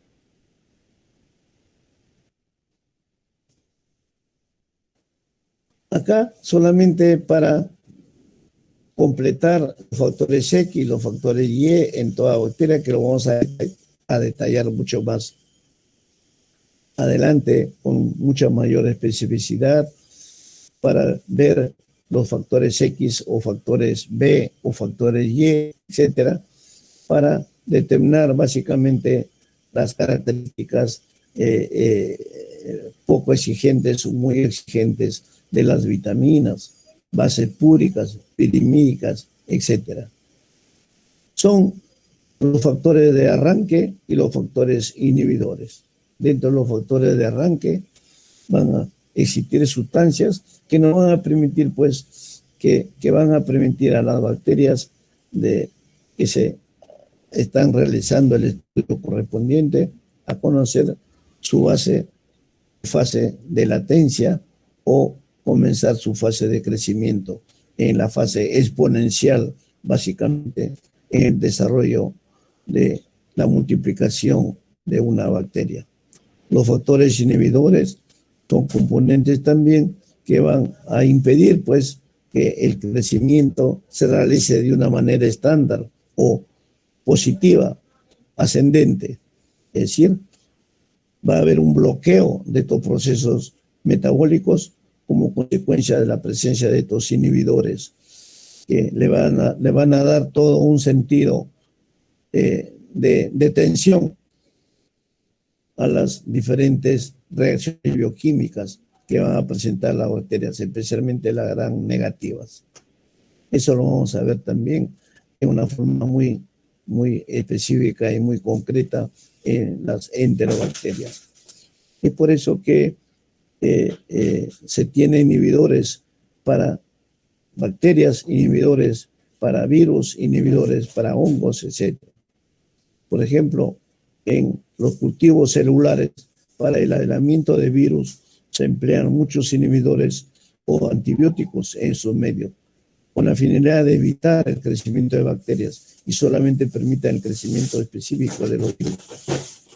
Acá solamente para completar los factores X y los factores Y en toda bacteria, que lo vamos a detallar mucho más adelante con mucha mayor especificidad para ver los factores X o factores B o factores Y, etcétera, para determinar básicamente las características poco exigentes o muy exigentes de las vitaminas, bases púricas, pirimídicas, etcétera. Son los factores de arranque y los factores inhibidores. Dentro de los factores de arranque van a existir sustancias que nos van a permitir, pues, que van a permitir a las bacterias que se están realizando el estudio correspondiente a conocer su fase de latencia o comenzar su fase de crecimiento en la fase exponencial, básicamente en el desarrollo de la multiplicación de una bacteria. Los factores inhibidores son componentes también que van a impedir, pues, que el crecimiento se realice de una manera estándar o positiva, ascendente. Es decir, va a haber un bloqueo de estos procesos metabólicos como consecuencia de la presencia de estos inhibidores que le van a dar todo un sentido de tensión a las diferentes reacciones bioquímicas que van a presentar las bacterias, especialmente las gram negativas. Eso lo vamos a ver también de una forma muy específica y muy concreta en las enterobacterias. Es por eso que se tiene inhibidores para bacterias, inhibidores para virus, inhibidores para hongos, etc. Por ejemplo, en los cultivos celulares para el aislamiento de virus se emplean muchos inhibidores o antibióticos en sus medios con la finalidad de evitar el crecimiento de bacterias y solamente permitan el crecimiento específico de los virus.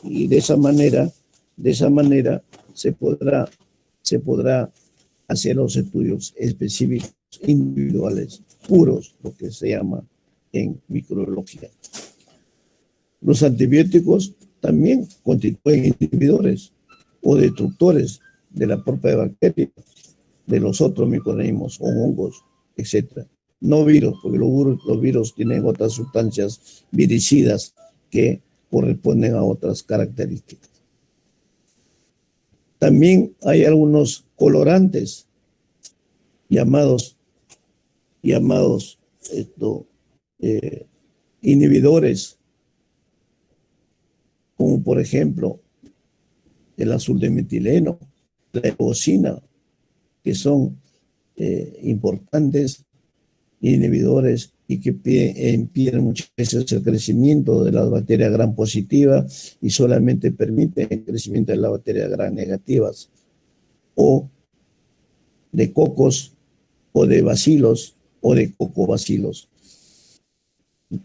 Y de esa manera se podrá hacer los estudios específicos, individuales, puros, lo que se llama en microbiología. Los antibióticos también constituyen inhibidores o destructores de la propia bacteria, de los otros microorganismos o hongos, etc. No virus, porque los virus tienen otras sustancias viricidas que corresponden a otras características. También hay algunos colorantes llamados inhibidores, como por ejemplo el azul de metileno, la eosina, que son importantes inhibidores y que impiden muchas veces el crecimiento de las bacterias gram positivas y solamente permiten el crecimiento de las bacterias gram negativas, o de cocos, o de bacilos, o de cocobacilos.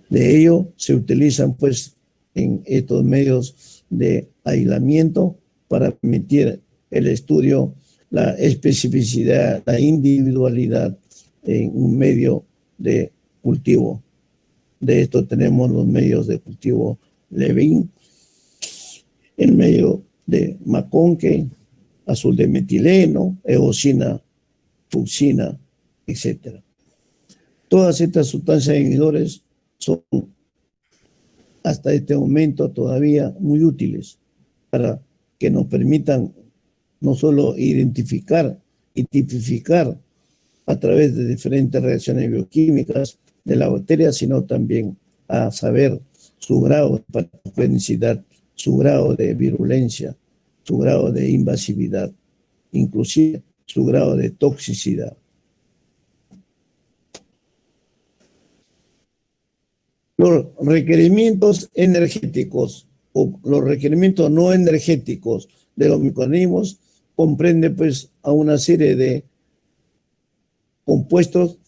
De ello se utilizan, pues, en estos medios de aislamiento para permitir el estudio, la especificidad, la individualidad en un medio de cultivo. De esto tenemos los medios de cultivo Levin, el medio de McConkey, azul de metileno, eosina, fucsina, etc. Todas estas sustancias inhibidores son hasta este momento todavía muy útiles para que nos permitan no solo identificar y tipificar a través de diferentes reacciones bioquímicas de la bacteria, sino también a saber su grado de patogenicidad, su grado de virulencia, su grado de invasividad, inclusive su grado de toxicidad. Los requerimientos energéticos o los requerimientos no energéticos de los microorganismos comprende pues a una serie de compuestos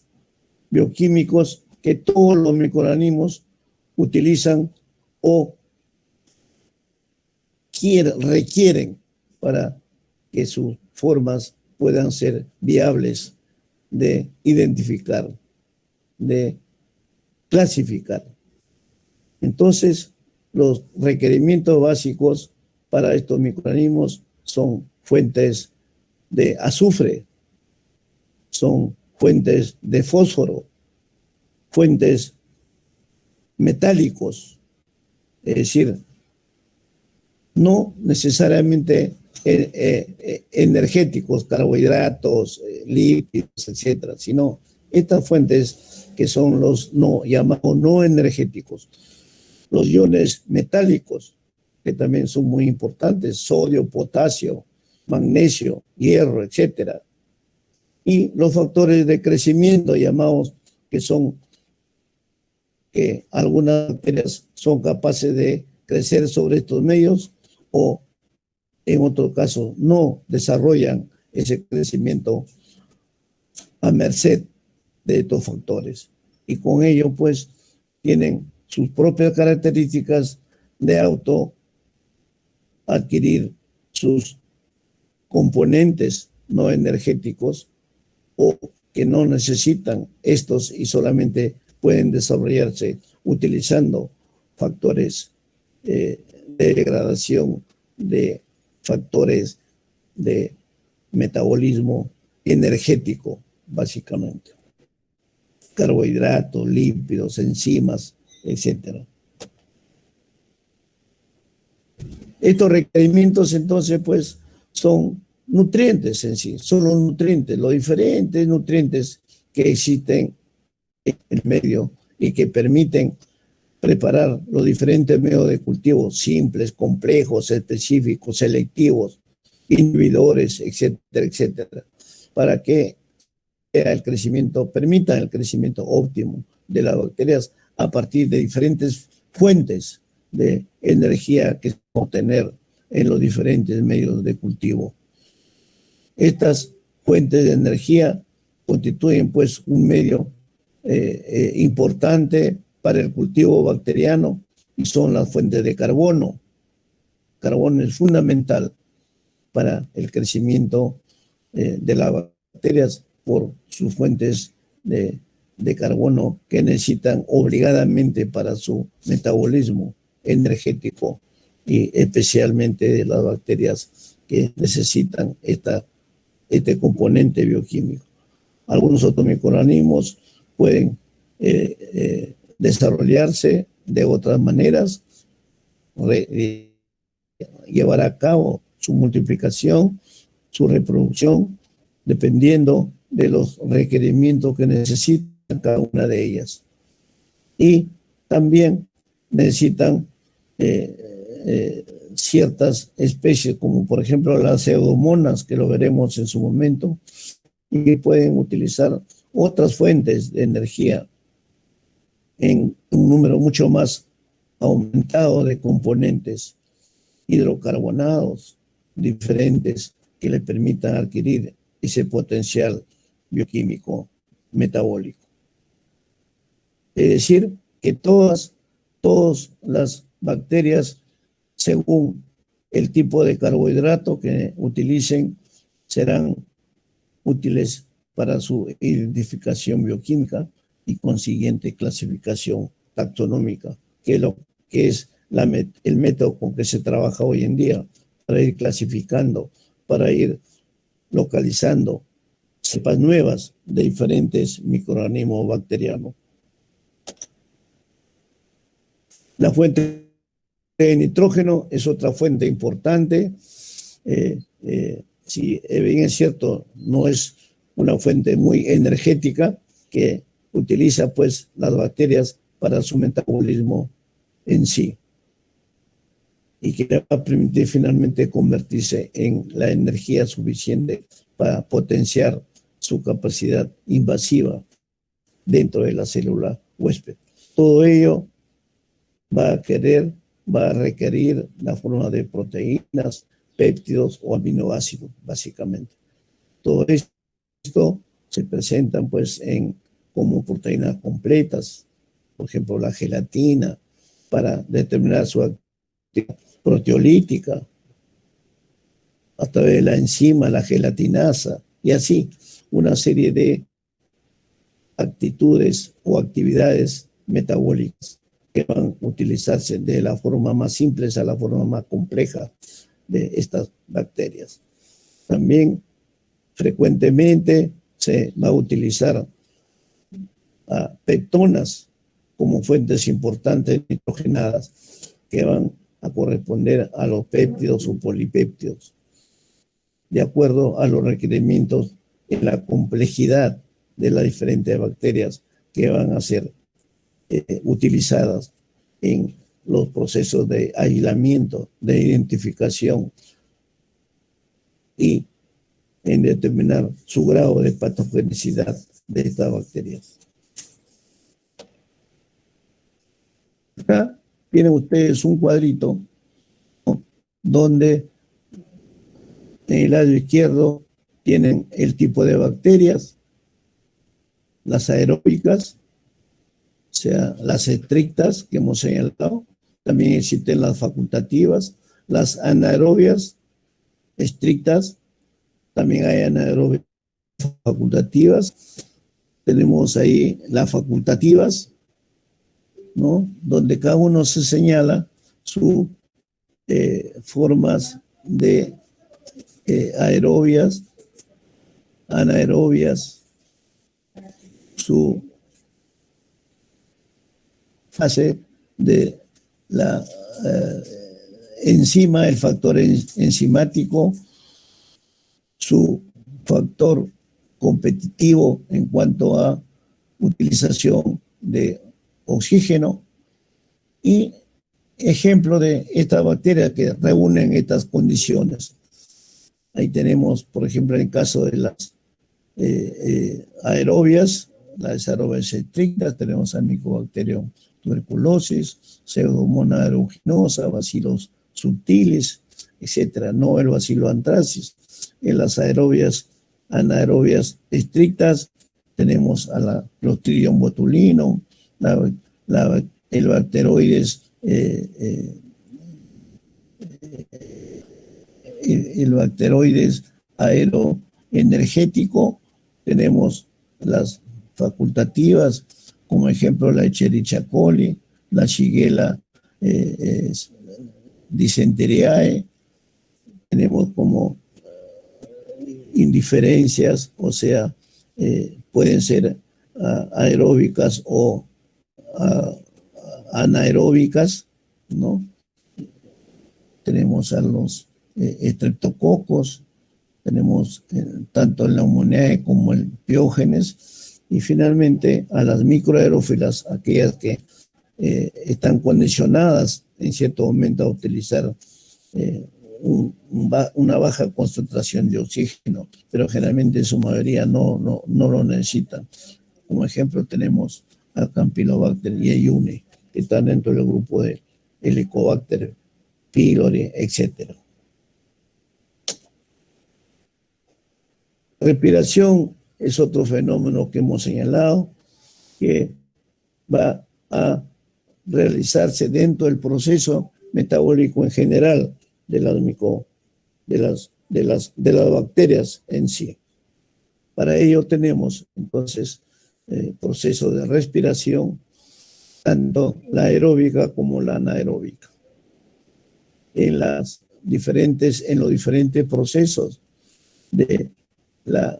bioquímicos que todos los microorganismos utilizan o requieren para que sus formas puedan ser viables de identificar, de clasificar. Entonces, los requerimientos básicos para estos microorganismos son fuentes de azufre, son fuentes de fósforo, fuentes metálicos, es decir, no necesariamente energéticos, carbohidratos, lípidos, etcétera, sino estas fuentes que son los llamados no energéticos. Los iones metálicos, que también son muy importantes, sodio, potasio, magnesio, hierro, etcétera. Y los factores de crecimiento llamados, que algunas bacterias son capaces de crecer sobre estos medios o en otro caso no desarrollan ese crecimiento a merced de estos factores. Y con ello pues tienen sus propias características de adquirir sus componentes no energéticos o que no necesitan estos y solamente pueden desarrollarse utilizando factores de degradación, de factores de metabolismo energético, básicamente. Carbohidratos, lípidos, enzimas, etc. Estos requerimientos entonces pues son nutrientes en sí, son los nutrientes, los diferentes nutrientes que existen en el medio y que permiten preparar los diferentes medios de cultivo, simples, complejos, específicos, selectivos, inhibidores, etcétera, etcétera, para que permitan el crecimiento óptimo de las bacterias a partir de diferentes fuentes de energía que se pueden obtener en los diferentes medios de cultivo. Estas fuentes de energía constituyen pues un medio importante para el cultivo bacteriano y son las fuentes de carbono. Carbono es fundamental para el crecimiento de las bacterias por sus fuentes de carbono que necesitan obligadamente para su metabolismo energético y especialmente de las bacterias que necesitan este componente bioquímico. Algunos otros microorganismos pueden desarrollarse de otras maneras, llevar a cabo su multiplicación, su reproducción, dependiendo de los requerimientos que necesitan cada una de ellas. Y también necesitan ciertas especies, como por ejemplo las pseudomonas, que lo veremos en su momento, y que pueden utilizar otras fuentes de energía en un número mucho más aumentado de componentes hidrocarbonados diferentes que le permitan adquirir ese potencial bioquímico metabólico. Es decir, que todas las bacterias, según el tipo de carbohidrato que utilicen, serán útiles para su identificación bioquímica y consiguiente clasificación taxonómica, que es el método con que se trabaja hoy en día para ir clasificando, para ir localizando cepas nuevas de diferentes microorganismos bacterianos. La fuente de nitrógeno es otra fuente importante. Si bien es cierto, no es una fuente muy energética que utiliza pues las bacterias para su metabolismo en sí y que le va a permitir finalmente convertirse en la energía suficiente para potenciar su capacidad invasiva dentro de la célula huésped. Todo ello va a querer va a requerir la forma de proteínas, péptidos o aminoácidos, básicamente. Todo esto se presentan pues como proteínas completas, por ejemplo la gelatina, para determinar su actividad proteolítica a través de la enzima, la gelatinasa, y así una serie de actitudes o actividades metabólicas que van a utilizarse de la forma más simple a la forma más compleja de estas bacterias. También frecuentemente se va a utilizar a peptonas como fuentes importantes nitrogenadas que van a corresponder a los péptidos o polipéptidos, de acuerdo a los requerimientos en la complejidad de las diferentes bacterias que van a ser utilizadas en los procesos de aislamiento, de identificación y en determinar su grado de patogenicidad de estas bacterias. Acá tienen ustedes un cuadrito, ¿no?, donde en el lado izquierdo tienen el tipo de bacterias, las aeróbicas, o sea, las estrictas que hemos señalado. También existen las facultativas, las anaerobias estrictas, también hay anaerobias facultativas. Tenemos ahí las facultativas, ¿no?, donde cada uno se señala sus formas de aerobias, anaerobias, su fase de la enzima, el factor enzimático, su factor competitivo en cuanto a utilización de oxígeno y ejemplo de estas bacterias que reúnen estas condiciones. Ahí tenemos, por ejemplo, en el caso de las aerobias, las aerobias estrictas, tenemos a Mycobacterium tuberculosis, Pseudomonas aeruginosa, Bacillus subtilis, etcétera, no el Bacillus anthracis. En las aerobias anaerobias estrictas tenemos a la Clostridium botulinum, el Bacteroides el bacteroides aeroenergético. Tenemos las facultativas, como ejemplo la Escherichia coli, la Shigella dysenteriae. Tenemos como indiferencias, o sea, pueden ser aeróbicas o anaeróbicas, ¿no? Tenemos a los estreptococos, tenemos tanto el Neumoniae como el Piógenes, y finalmente a las microaerófilas, aquellas que están condicionadas en cierto momento a utilizar una baja concentración de oxígeno, pero generalmente en su mayoría no lo necesitan. Como ejemplo tenemos a Campylobacter y Eyune, que están dentro del grupo de Helicobacter pylori, etc. Respiración es otro fenómeno que hemos señalado, que va a realizarse dentro del proceso metabólico en general de las bacterias en sí. Para ello tenemos entonces proceso de respiración, tanto la aeróbica como la anaeróbica. En los diferentes procesos de las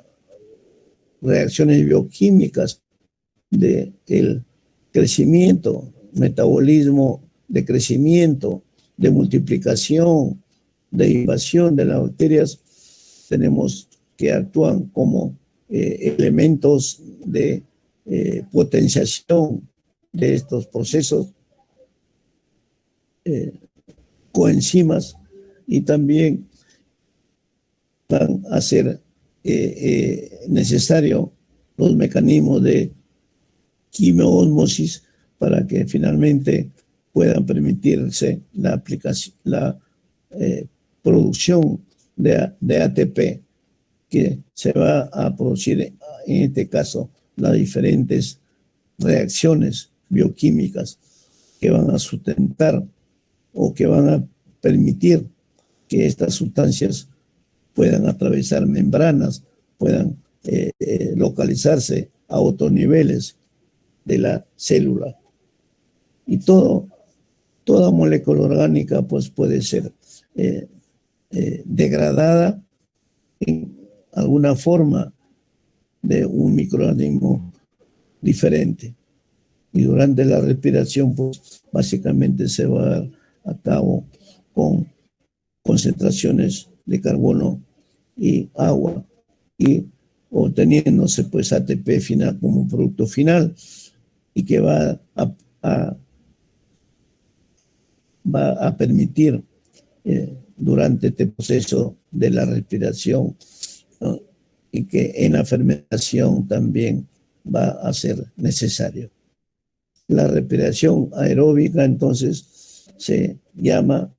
reacciones bioquímicas del crecimiento, metabolismo de crecimiento, de multiplicación, de invasión de las bacterias, tenemos que actúan como elementos de potenciación de estos procesos, coenzimas, y también van a ser necesario los mecanismos de quimioósmosis para que finalmente puedan permitirse la aplicación, la producción de ATP, que se va a producir en este caso las diferentes reacciones bioquímicas que van a sustentar o que van a permitir que estas sustancias puedan atravesar membranas, puedan localizarse a otros niveles de la célula. Y toda molécula orgánica pues puede ser degradada en alguna forma de un microorganismo diferente. Y durante la respiración, pues básicamente se va a dar a cabo con concentraciones de carbono y agua y obteniéndose pues ATP final como un producto final y que va a permitir durante este proceso de la respiración, ¿no? Y que en la fermentación también va a ser necesario. La respiración aeróbica entonces se llama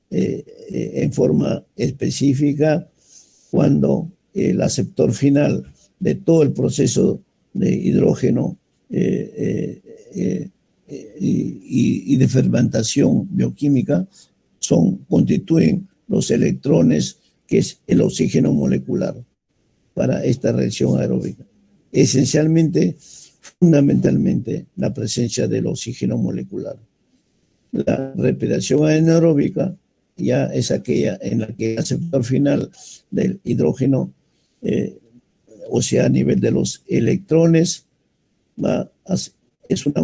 en forma específica cuando el aceptor final de todo el proceso de hidrógeno y de fermentación bioquímica constituyen los electrones, que es el oxígeno molecular para esta reacción aeróbica. Esencialmente, fundamentalmente, la presencia del oxígeno molecular. La respiración anaeróbica ya es aquella en la que el aceptor final del hidrógeno, o sea, a nivel de los electrones, es una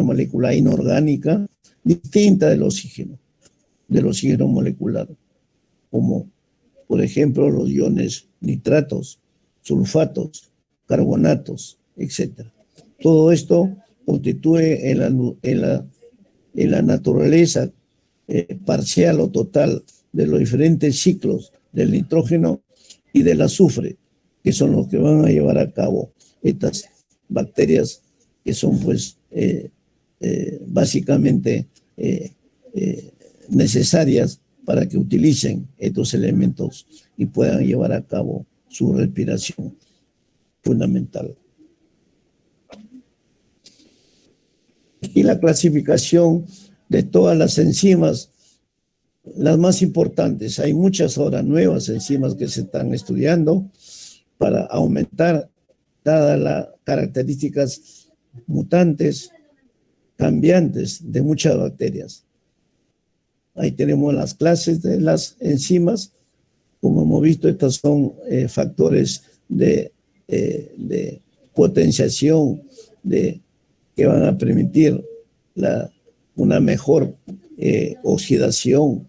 molécula inorgánica distinta del oxígeno molecular, como por ejemplo los iones nitratos, sulfatos, carbonatos, etc. Todo esto constituye en la naturaleza parcial o total de los diferentes ciclos del nitrógeno y del azufre, que son los que van a llevar a cabo estas bacterias, que son pues básicamente necesarias para que utilicen estos elementos y puedan llevar a cabo su respiración fundamental. Y la clasificación de todas las enzimas, las más importantes. Hay muchas ahora nuevas enzimas que se están estudiando para aumentar, dadas las características mutantes, cambiantes de muchas bacterias. Ahí tenemos las clases de las enzimas. Como hemos visto, estos son factores de potenciación que van a permitir una mejor oxidación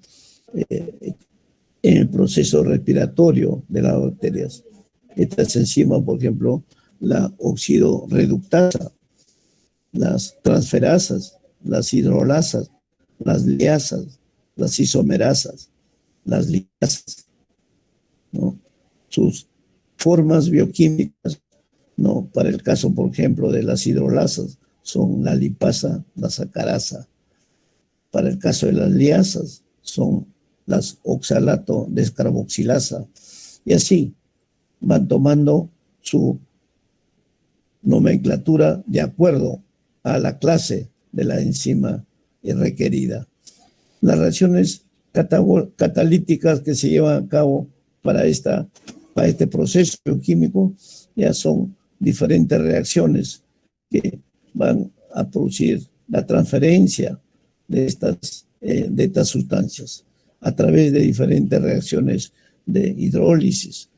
en el proceso respiratorio de las bacterias. Estas enzimas, por ejemplo, la oxidorreductasa, las transferasas, las hidrolasas, las liasas, las isomerasas, las liasas, ¿no? Sus formas bioquímicas, ¿no? Para el caso, por ejemplo, de las hidrolasas, son la lipasa, la sacarasa. Para el caso de las liasas, son las oxalato descarboxilasa. Y así van tomando su nomenclatura de acuerdo a la clase de la enzima requerida. Las reacciones catalíticas que se llevan a cabo para este proceso bioquímico ya son diferentes reacciones que van a producir la transferencia de estas sustancias a través de diferentes reacciones de hidrólisis,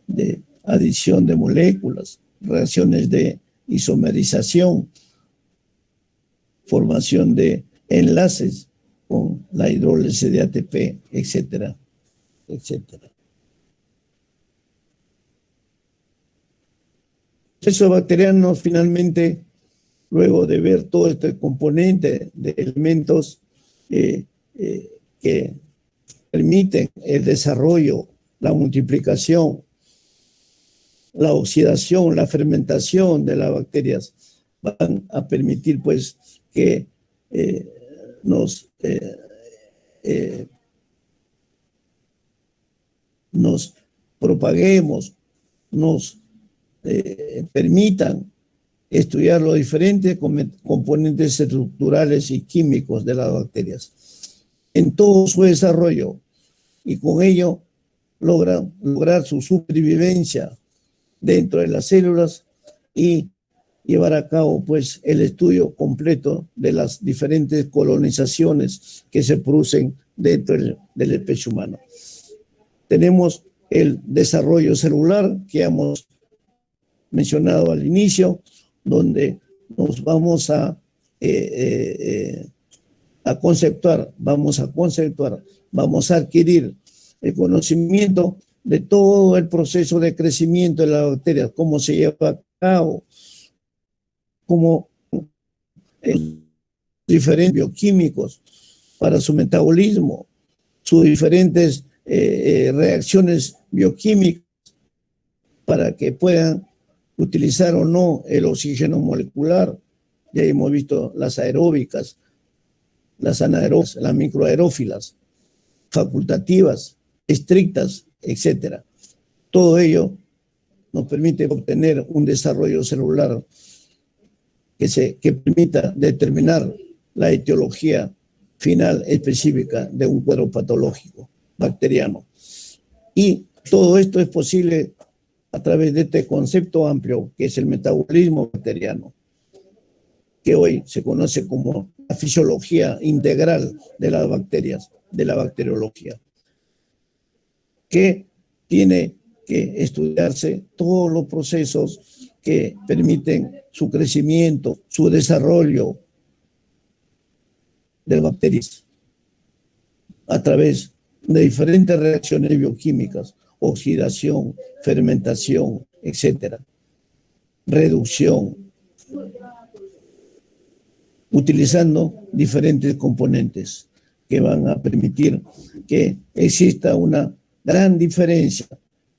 de adición de moléculas, reacciones de isomerización, formación de enlaces con la hidrólisis de ATP, etcétera, etcétera. El proceso bacteriano finalmente, luego de ver todo este componente de elementos que permiten el desarrollo, la multiplicación, la oxidación, la fermentación de las bacterias, van a permitir pues que nos propaguemos, nos permitan estudiar los diferentes componentes estructurales y químicos de las bacterias en todo su desarrollo, y con ello lograr su supervivencia dentro de las células y llevar a cabo pues el estudio completo de las diferentes colonizaciones que se producen dentro del especie humano. Tenemos el desarrollo celular que hemos mencionado al inicio, donde nos vamos a conceptuar, vamos a adquirir el conocimiento de todo el proceso de crecimiento de las bacterias, cómo se lleva a cabo, cómo diferentes bioquímicos para su metabolismo, sus diferentes reacciones bioquímicas para que puedan utilizar o no el oxígeno molecular. Ya hemos visto las aeróbicas, las anaeróbicas, las microaerófilas, facultativas, estrictas, etcétera. Todo ello nos permite obtener un desarrollo celular que permita determinar la etiología final específica de un cuadro patológico bacteriano. Y todo esto es posible a través de este concepto amplio que es el metabolismo bacteriano, que hoy se conoce como la fisiología integral de las bacterias, de la bacteriología, que tiene que estudiarse todos los procesos que permiten su crecimiento, su desarrollo de bacterias a través de diferentes reacciones bioquímicas, oxidación, fermentación, etcétera, reducción, utilizando diferentes componentes que van a permitir que exista una gran diferencia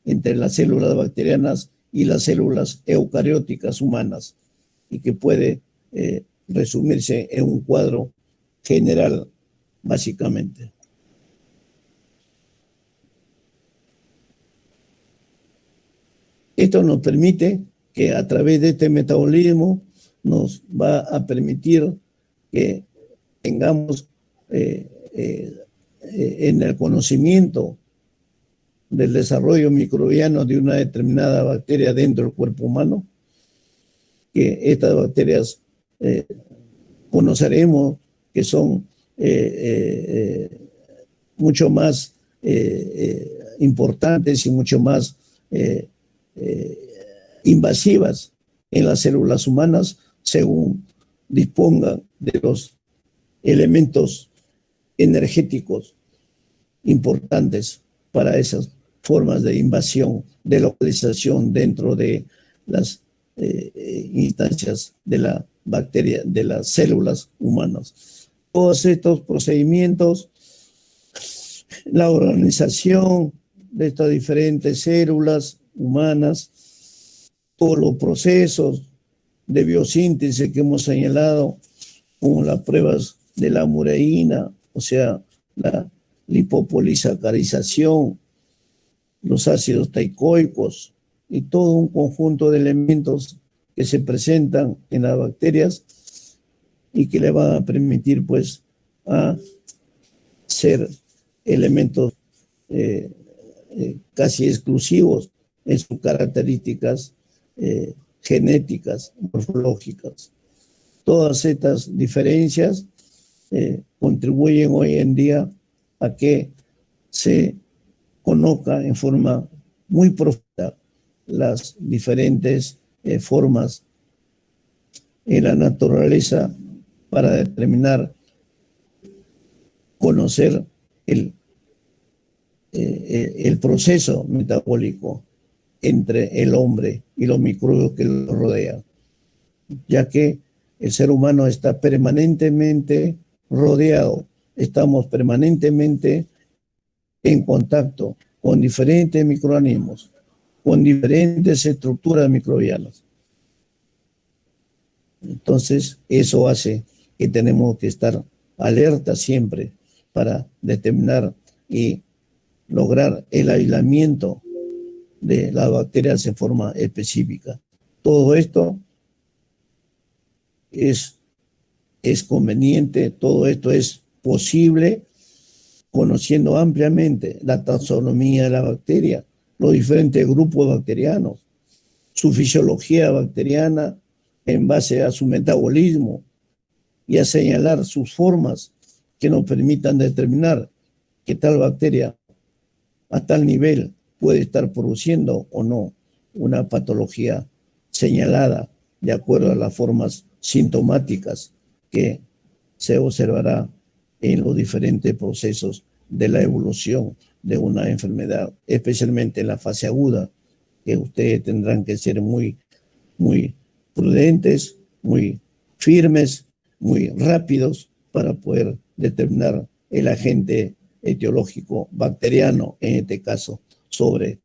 entre las células bacterianas y las células eucarióticas humanas, y que puede resumirse en un cuadro general, básicamente. Esto nos permite que a través de este metabolismo nos va a permitir que tengamos en el conocimiento del desarrollo microbiano de una determinada bacteria dentro del cuerpo humano, que estas bacterias conoceremos que son mucho más importantes y mucho más invasivas en las células humanas según dispongan de los elementos energéticos importantes para esas formas de invasión, de localización dentro de las instancias de la bacteria, de las células humanas. Todos estos procedimientos, la organización de estas diferentes células humanas, todos los procesos de biosíntesis que hemos señalado, como las pruebas de la mureína, o sea, la lipopolisacarización, los ácidos teicoicos y todo un conjunto de elementos que se presentan en las bacterias y que le van a permitir pues a ser elementos casi exclusivos en sus características genéticas, morfológicas. Todas estas diferencias contribuyen hoy en día a que se conozca en forma muy profunda las diferentes formas en la naturaleza para determinar, conocer el proceso metabólico entre el hombre y los microbios que lo rodean, ya que el ser humano está permanentemente rodeado, estamos permanentemente en contacto con diferentes microorganismos, con diferentes estructuras microbianas. Entonces, eso hace que tenemos que estar alerta siempre para determinar y lograr el aislamiento de las bacterias en forma específica. Todo esto es conveniente, todo esto es posible conociendo ampliamente la taxonomía de la bacteria, los diferentes grupos bacterianos, su fisiología bacteriana en base a su metabolismo y a señalar sus formas que nos permitan determinar que tal bacteria a tal nivel puede estar produciendo o no una patología señalada de acuerdo a las formas sintomáticas que se observará en los diferentes procesos de la evolución de una enfermedad, especialmente en la fase aguda, que ustedes tendrán que ser muy prudentes, muy firmes, muy rápidos para poder determinar el agente etiológico bacteriano, en este caso, sobre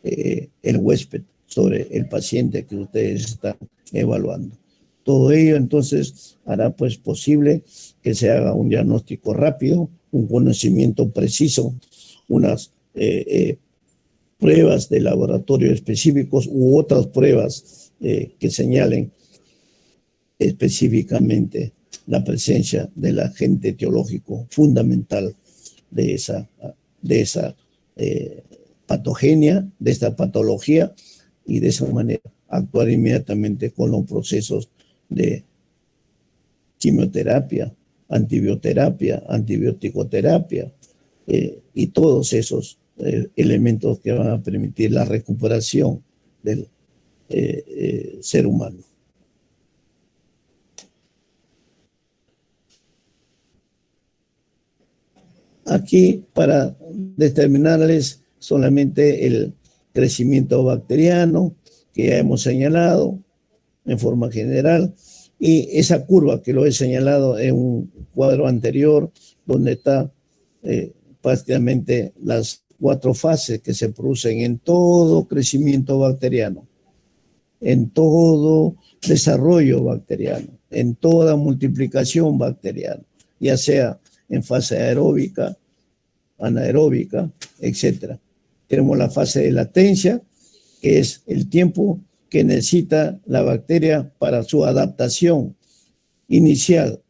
el huésped, sobre el paciente que ustedes están evaluando. Todo ello entonces hará pues posible que se haga un diagnóstico rápido, un conocimiento preciso, unas pruebas de laboratorio específicos u otras pruebas que señalen específicamente la presencia del agente etiológico fundamental de esa patogenia, de esta patología, y de esa manera actuar inmediatamente con los procesos de quimioterapia, antibioterapia, antibiótico-terapia y todos esos elementos que van a permitir la recuperación del ser humano. Aquí, para determinarles solamente el crecimiento bacteriano que ya hemos señalado en forma general, y esa curva que lo he señalado en un cuadro anterior, donde está prácticamente las 4 fases que se producen en todo crecimiento bacteriano, en todo desarrollo bacteriano, en toda multiplicación bacteriana, ya sea en fase aeróbica, anaeróbica, etc. Tenemos la fase de latencia, que es el tiempo que necesita la bacteria para su adaptación inicial,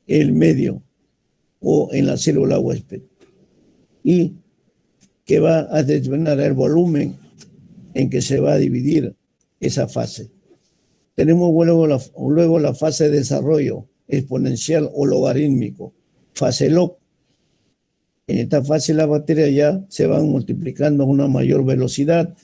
el medio o en la célula huésped, y que va a determinar el volumen en que se va a dividir esa fase. Tenemos luego la fase de desarrollo exponencial o logarítmico, fase log. En esta fase las bacterias ya se van multiplicando a una mayor velocidad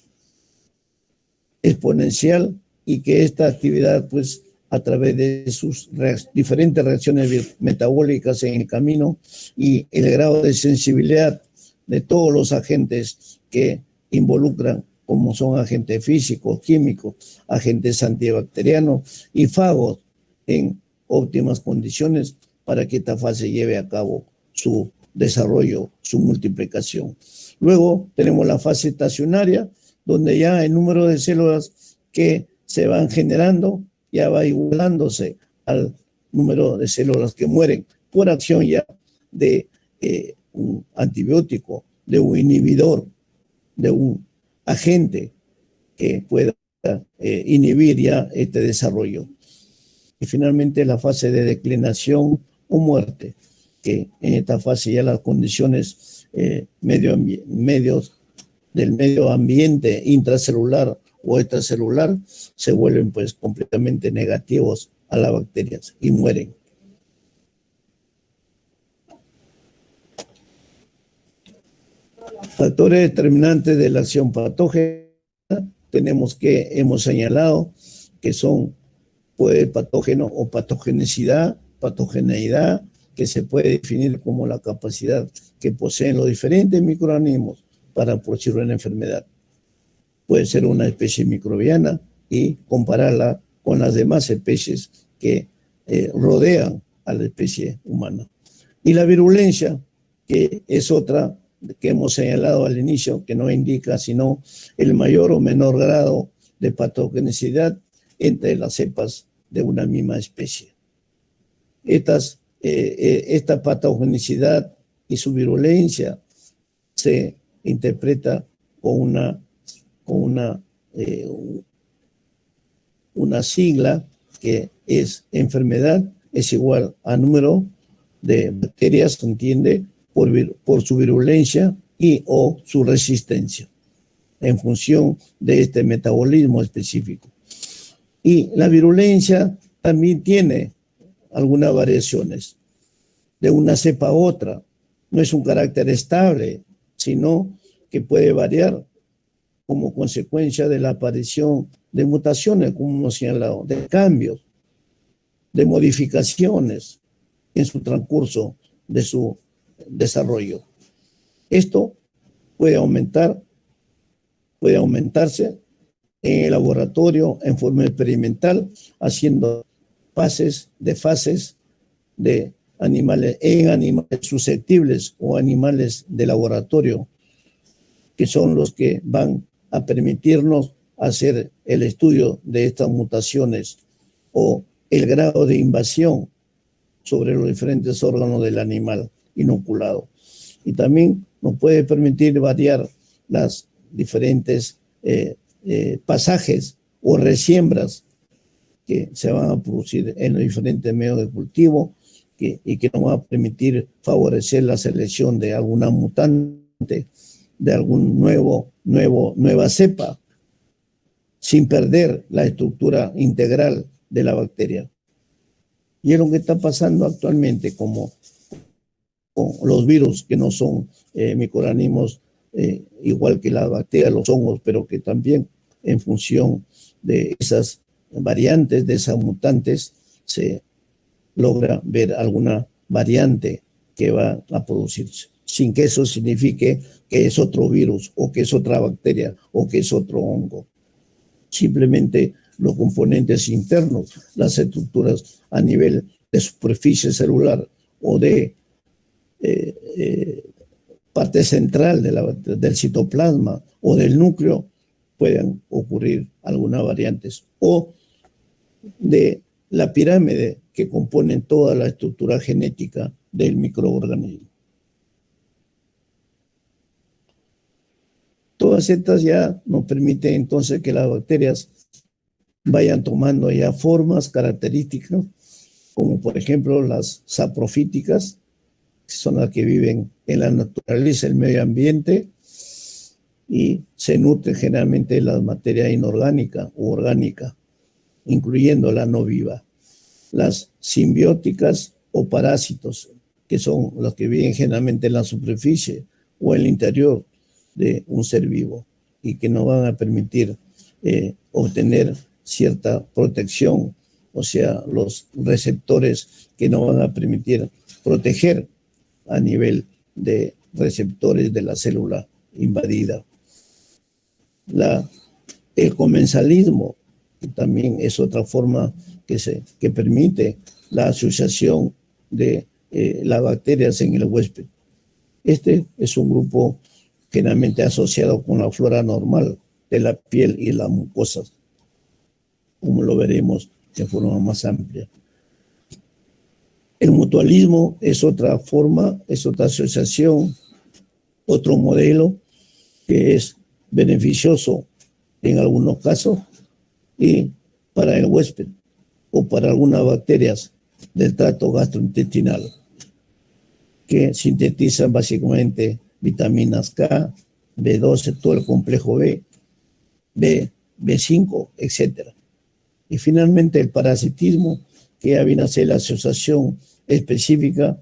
exponencial, y que esta actividad, pues, a través de sus diferentes reacciones metabólicas en el camino y el grado de sensibilidad de todos los agentes que involucran, como son agentes físicos, químicos, agentes antibacterianos y fagos, en óptimas condiciones para que esta fase lleve a cabo su desarrollo, su multiplicación. Luego tenemos la fase estacionaria, donde ya el número de células que se van generando ya va igualándose al número de células que mueren por acción ya de un antibiótico, de un inhibidor, de un agente que pueda inhibir ya este desarrollo. Y finalmente la fase de declinación o muerte, que en esta fase ya las condiciones del medio ambiente intracelular o extracelular se vuelven pues completamente negativos a las bacterias y mueren. Factores determinantes de la acción patógena hemos señalado que son pues patógeno o patogeneidad, que se puede definir como la capacidad que poseen los diferentes microorganismos para producir una enfermedad. Puede ser una especie microbiana y compararla con las demás especies que rodean a la especie humana. Y la virulencia, que es otra que hemos señalado al inicio, que no indica sino el mayor o menor grado de patogenicidad entre las cepas de una misma especie. esta patogenicidad y su virulencia se interpreta con una sigla que es enfermedad es igual a número de bacterias, se entiende, por su virulencia y o su resistencia en función de este metabolismo específico. Y la virulencia también tiene algunas variaciones de una cepa a otra. No es un carácter estable, sino que puede variar como consecuencia de la aparición de mutaciones, como hemos señalado, de cambios, de modificaciones en su transcurso de su desarrollo. Esto puede aumentarse en el laboratorio en forma experimental, haciendo fases de animales susceptibles o animales de laboratorio, que son los que van a permitirnos hacer el estudio de estas mutaciones o el grado de invasión sobre los diferentes órganos del animal inoculado. Y también nos puede permitir variar las diferentes pasajes o resiembras que se van a producir en los diferentes medios de cultivo y que nos va a permitir favorecer la selección de alguna mutante, de algún nueva cepa, sin perder la estructura integral de la bacteria. Y es lo que está pasando actualmente con los virus, que no son microorganismos igual que las bacterias, los hongos, pero que también en función de esas variantes, de esas mutantes, se logra ver alguna variante que va a producirse, sin que eso signifique que es otro virus o que es otra bacteria o que es otro hongo. Simplemente los componentes internos, las estructuras a nivel de superficie celular o de parte central del citoplasma o del núcleo, pueden ocurrir algunas variantes, o de la pirámide que componen toda la estructura genética del microorganismo. Todas estas ya nos permiten entonces que las bacterias vayan tomando ya formas características, como por ejemplo las saprofíticas, que son las que viven en la naturaleza, el medio ambiente, y se nutren generalmente de la materia inorgánica u orgánica, incluyendo la no viva. Las simbióticas o parásitos, que son los que viven generalmente en la superficie o en el interior de un ser vivo y que nos van a permitir obtener cierta protección, o sea, los receptores que nos van a permitir proteger a nivel de receptores de la célula invadida. El comensalismo, que también es otra forma que permite la asociación de las bacterias en el huésped. Este es un grupo generalmente asociado con la flora normal de la piel y las mucosas, como lo veremos de forma más amplia. El mutualismo es otra forma, es otra asociación, otro modelo que es beneficioso en algunos casos y para el huésped o para algunas bacterias del tracto gastrointestinal, que sintetizan básicamente vitaminas K, B12, todo el complejo B, B5, etc. Y finalmente el parasitismo, que ya viene a ser la asociación específica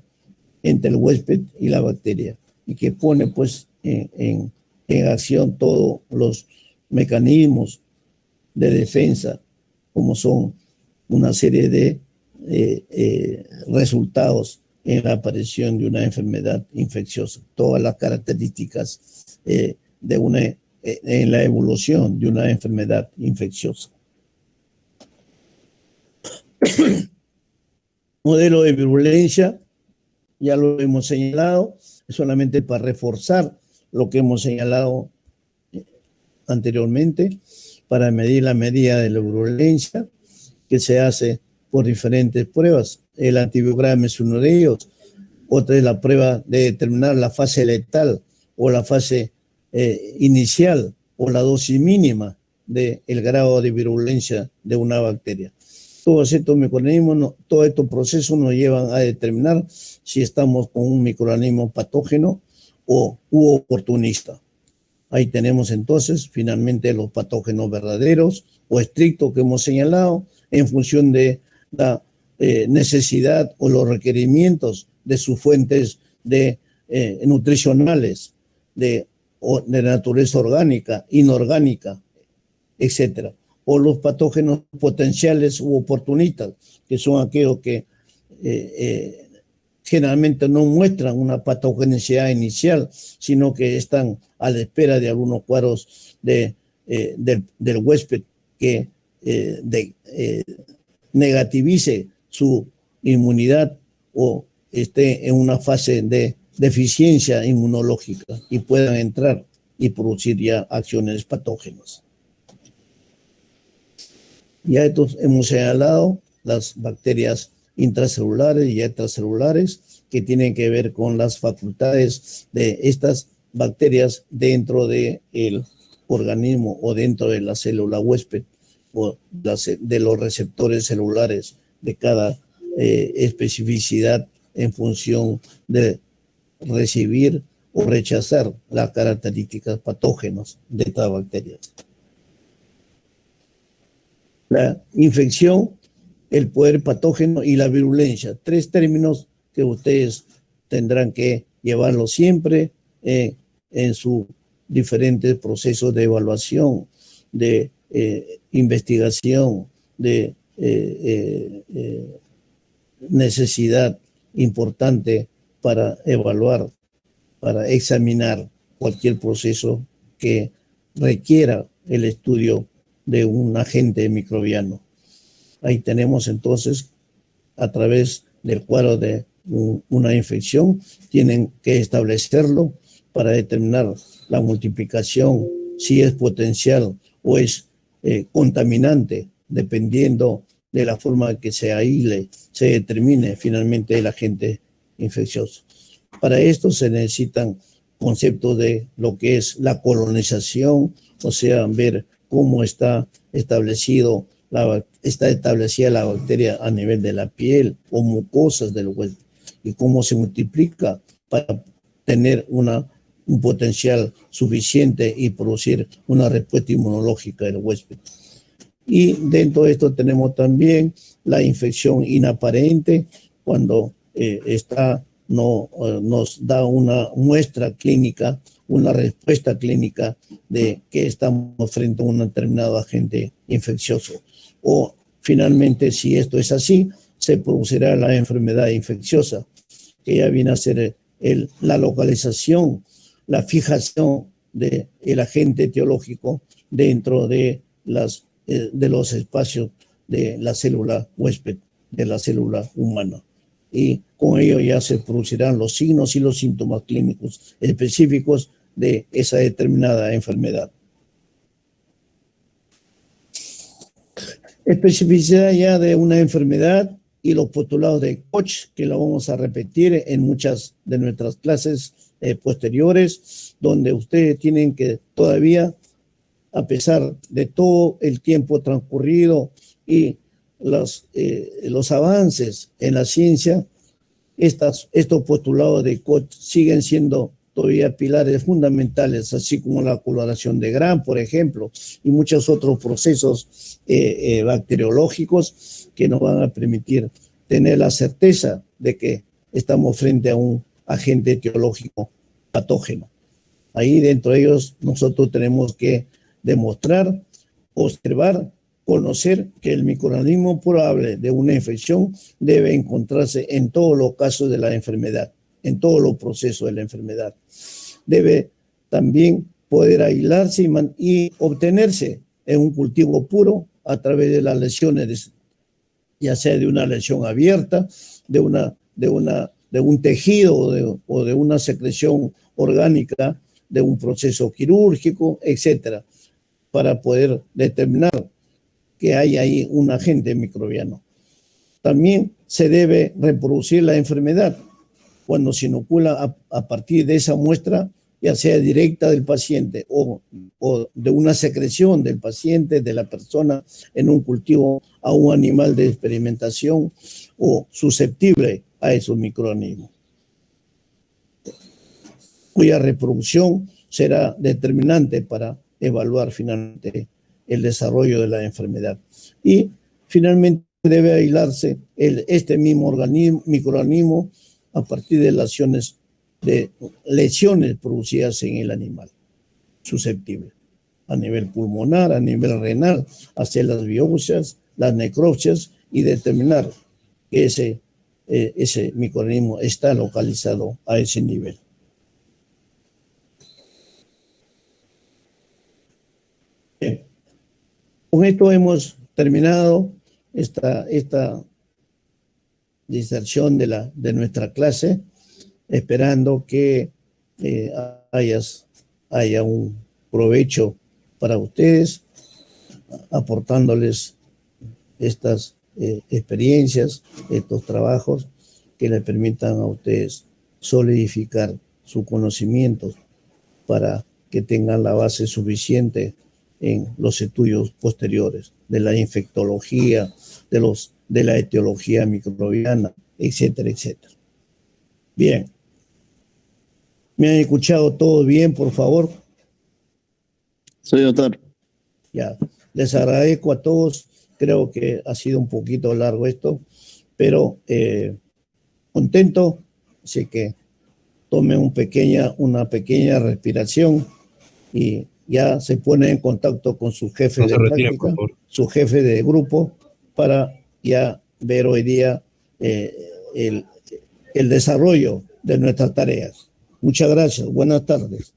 entre el huésped y la bacteria y que pone pues en acción todos los mecanismos de defensa, como son una serie de resultados en la aparición de una enfermedad infecciosa, todas las características en la evolución de una enfermedad infecciosa. Modelo de virulencia, ya lo hemos señalado, solamente para reforzar lo que hemos señalado anteriormente, para medir la medida de la virulencia, que se hace por diferentes pruebas, el antibiograma es uno de ellos. Otra es la prueba de determinar la fase letal o la fase inicial o la dosis mínima del grado de virulencia de una bacteria. Todos estos microorganismos, todos estos procesos nos llevan a determinar si estamos con un microorganismo patógeno u oportunista. Ahí tenemos entonces finalmente los patógenos verdaderos o estrictos que hemos señalado en función de la necesidad o los requerimientos de sus fuentes nutricionales, de naturaleza orgánica, inorgánica, etcétera. O los patógenos potenciales u oportunistas, que son aquellos que generalmente no muestran una patogenicidad inicial, sino que están a la espera de algunos cuadros del huésped que negativice su inmunidad o esté en una fase de deficiencia inmunológica y puedan entrar y producir ya acciones patógenas. Ya hemos señalado las bacterias intracelulares y extracelulares que tienen que ver con las facultades de estas bacterias dentro del organismo o dentro de la célula huésped o de los receptores celulares de cada especificidad en función de recibir o rechazar las características patógenas de estas bacterias. La infección, el poder patógeno y la virulencia. Tres términos que ustedes tendrán que llevarlo siempre en sus diferentes procesos de evaluación, de investigación, de necesidad importante para evaluar, para examinar cualquier proceso que requiera el estudio de un agente microbiano. Ahí tenemos entonces, a través del cuadro de una infección, tienen que establecerlo para determinar la multiplicación, si es potencial o es contaminante, dependiendo de la forma que se aísle, se determine finalmente el agente infeccioso. Para esto se necesitan conceptos de lo que es la colonización, o sea, ver cómo está establecida la bacteria a nivel de la piel o mucosas del huésped y cómo se multiplica para tener un potencial suficiente y producir una respuesta inmunológica del huésped. Y dentro de esto tenemos también la infección inaparente, cuando nos da una muestra clínica, una respuesta clínica de que estamos frente a un determinado agente infeccioso. O finalmente, si esto es así, se producirá la enfermedad infecciosa, que ya viene a ser la localización, la fijación del agente etiológico dentro de los espacios de la célula huésped, de la célula humana. Y con ello ya se producirán los signos y los síntomas clínicos específicos de esa determinada enfermedad. Especificidad ya de una enfermedad y los postulados de Koch, que lo vamos a repetir en muchas de nuestras clases posteriores, donde ustedes tienen que todavía, a pesar de todo el tiempo transcurrido y los avances en la ciencia, estos postulados de Koch siguen siendo todavía pilares fundamentales, así como la coloración de Gram, por ejemplo, y muchos otros procesos bacteriológicos que nos van a permitir tener la certeza de que estamos frente a un agente etiológico patógeno. Ahí dentro de ellos nosotros tenemos que demostrar, observar, conocer que el microorganismo probable de una infección debe encontrarse en todos los casos de la enfermedad, en todos los procesos de la enfermedad. Debe también poder aislarse y obtenerse en un cultivo puro a través de las lesiones, ya sea de una lesión abierta, de un tejido o de una secreción orgánica, de un proceso quirúrgico, etcétera, para poder determinar que hay ahí un agente microbiano. También se debe reproducir la enfermedad cuando se inocula a partir de esa muestra, ya sea directa del paciente o de una secreción del paciente, de la persona en un cultivo a un animal de experimentación o susceptible a esos microorganismos, cuya reproducción será determinante para evaluar finalmente el desarrollo de la enfermedad. Y finalmente debe aislarse este mismo microorganismo a partir de lesiones producidas en el animal susceptible, a nivel pulmonar, a nivel renal, hacer las biopsias, las necropsias y determinar que ese microorganismo está localizado a ese nivel. Bien. Con esto hemos terminado esta diserción de nuestra clase, esperando que haya un provecho para ustedes, aportándoles estas experiencias, estos trabajos que les permitan a ustedes solidificar sus conocimientos para que tengan la base suficiente en los estudios posteriores de la infectología, de la etiología microbiana, etcétera, etcétera. Bien. ¿Me han escuchado todos bien, por favor? Sí, doctor. Ya. Les agradezco a todos. Creo que ha sido un poquito largo esto, pero contento. Así que tome una pequeña respiración y ya se pone en contacto con su jefe No se de retire, práctica, por favor. su jefe de grupo, para ya ver hoy día el desarrollo de nuestras tareas. Muchas gracias. Buenas tardes.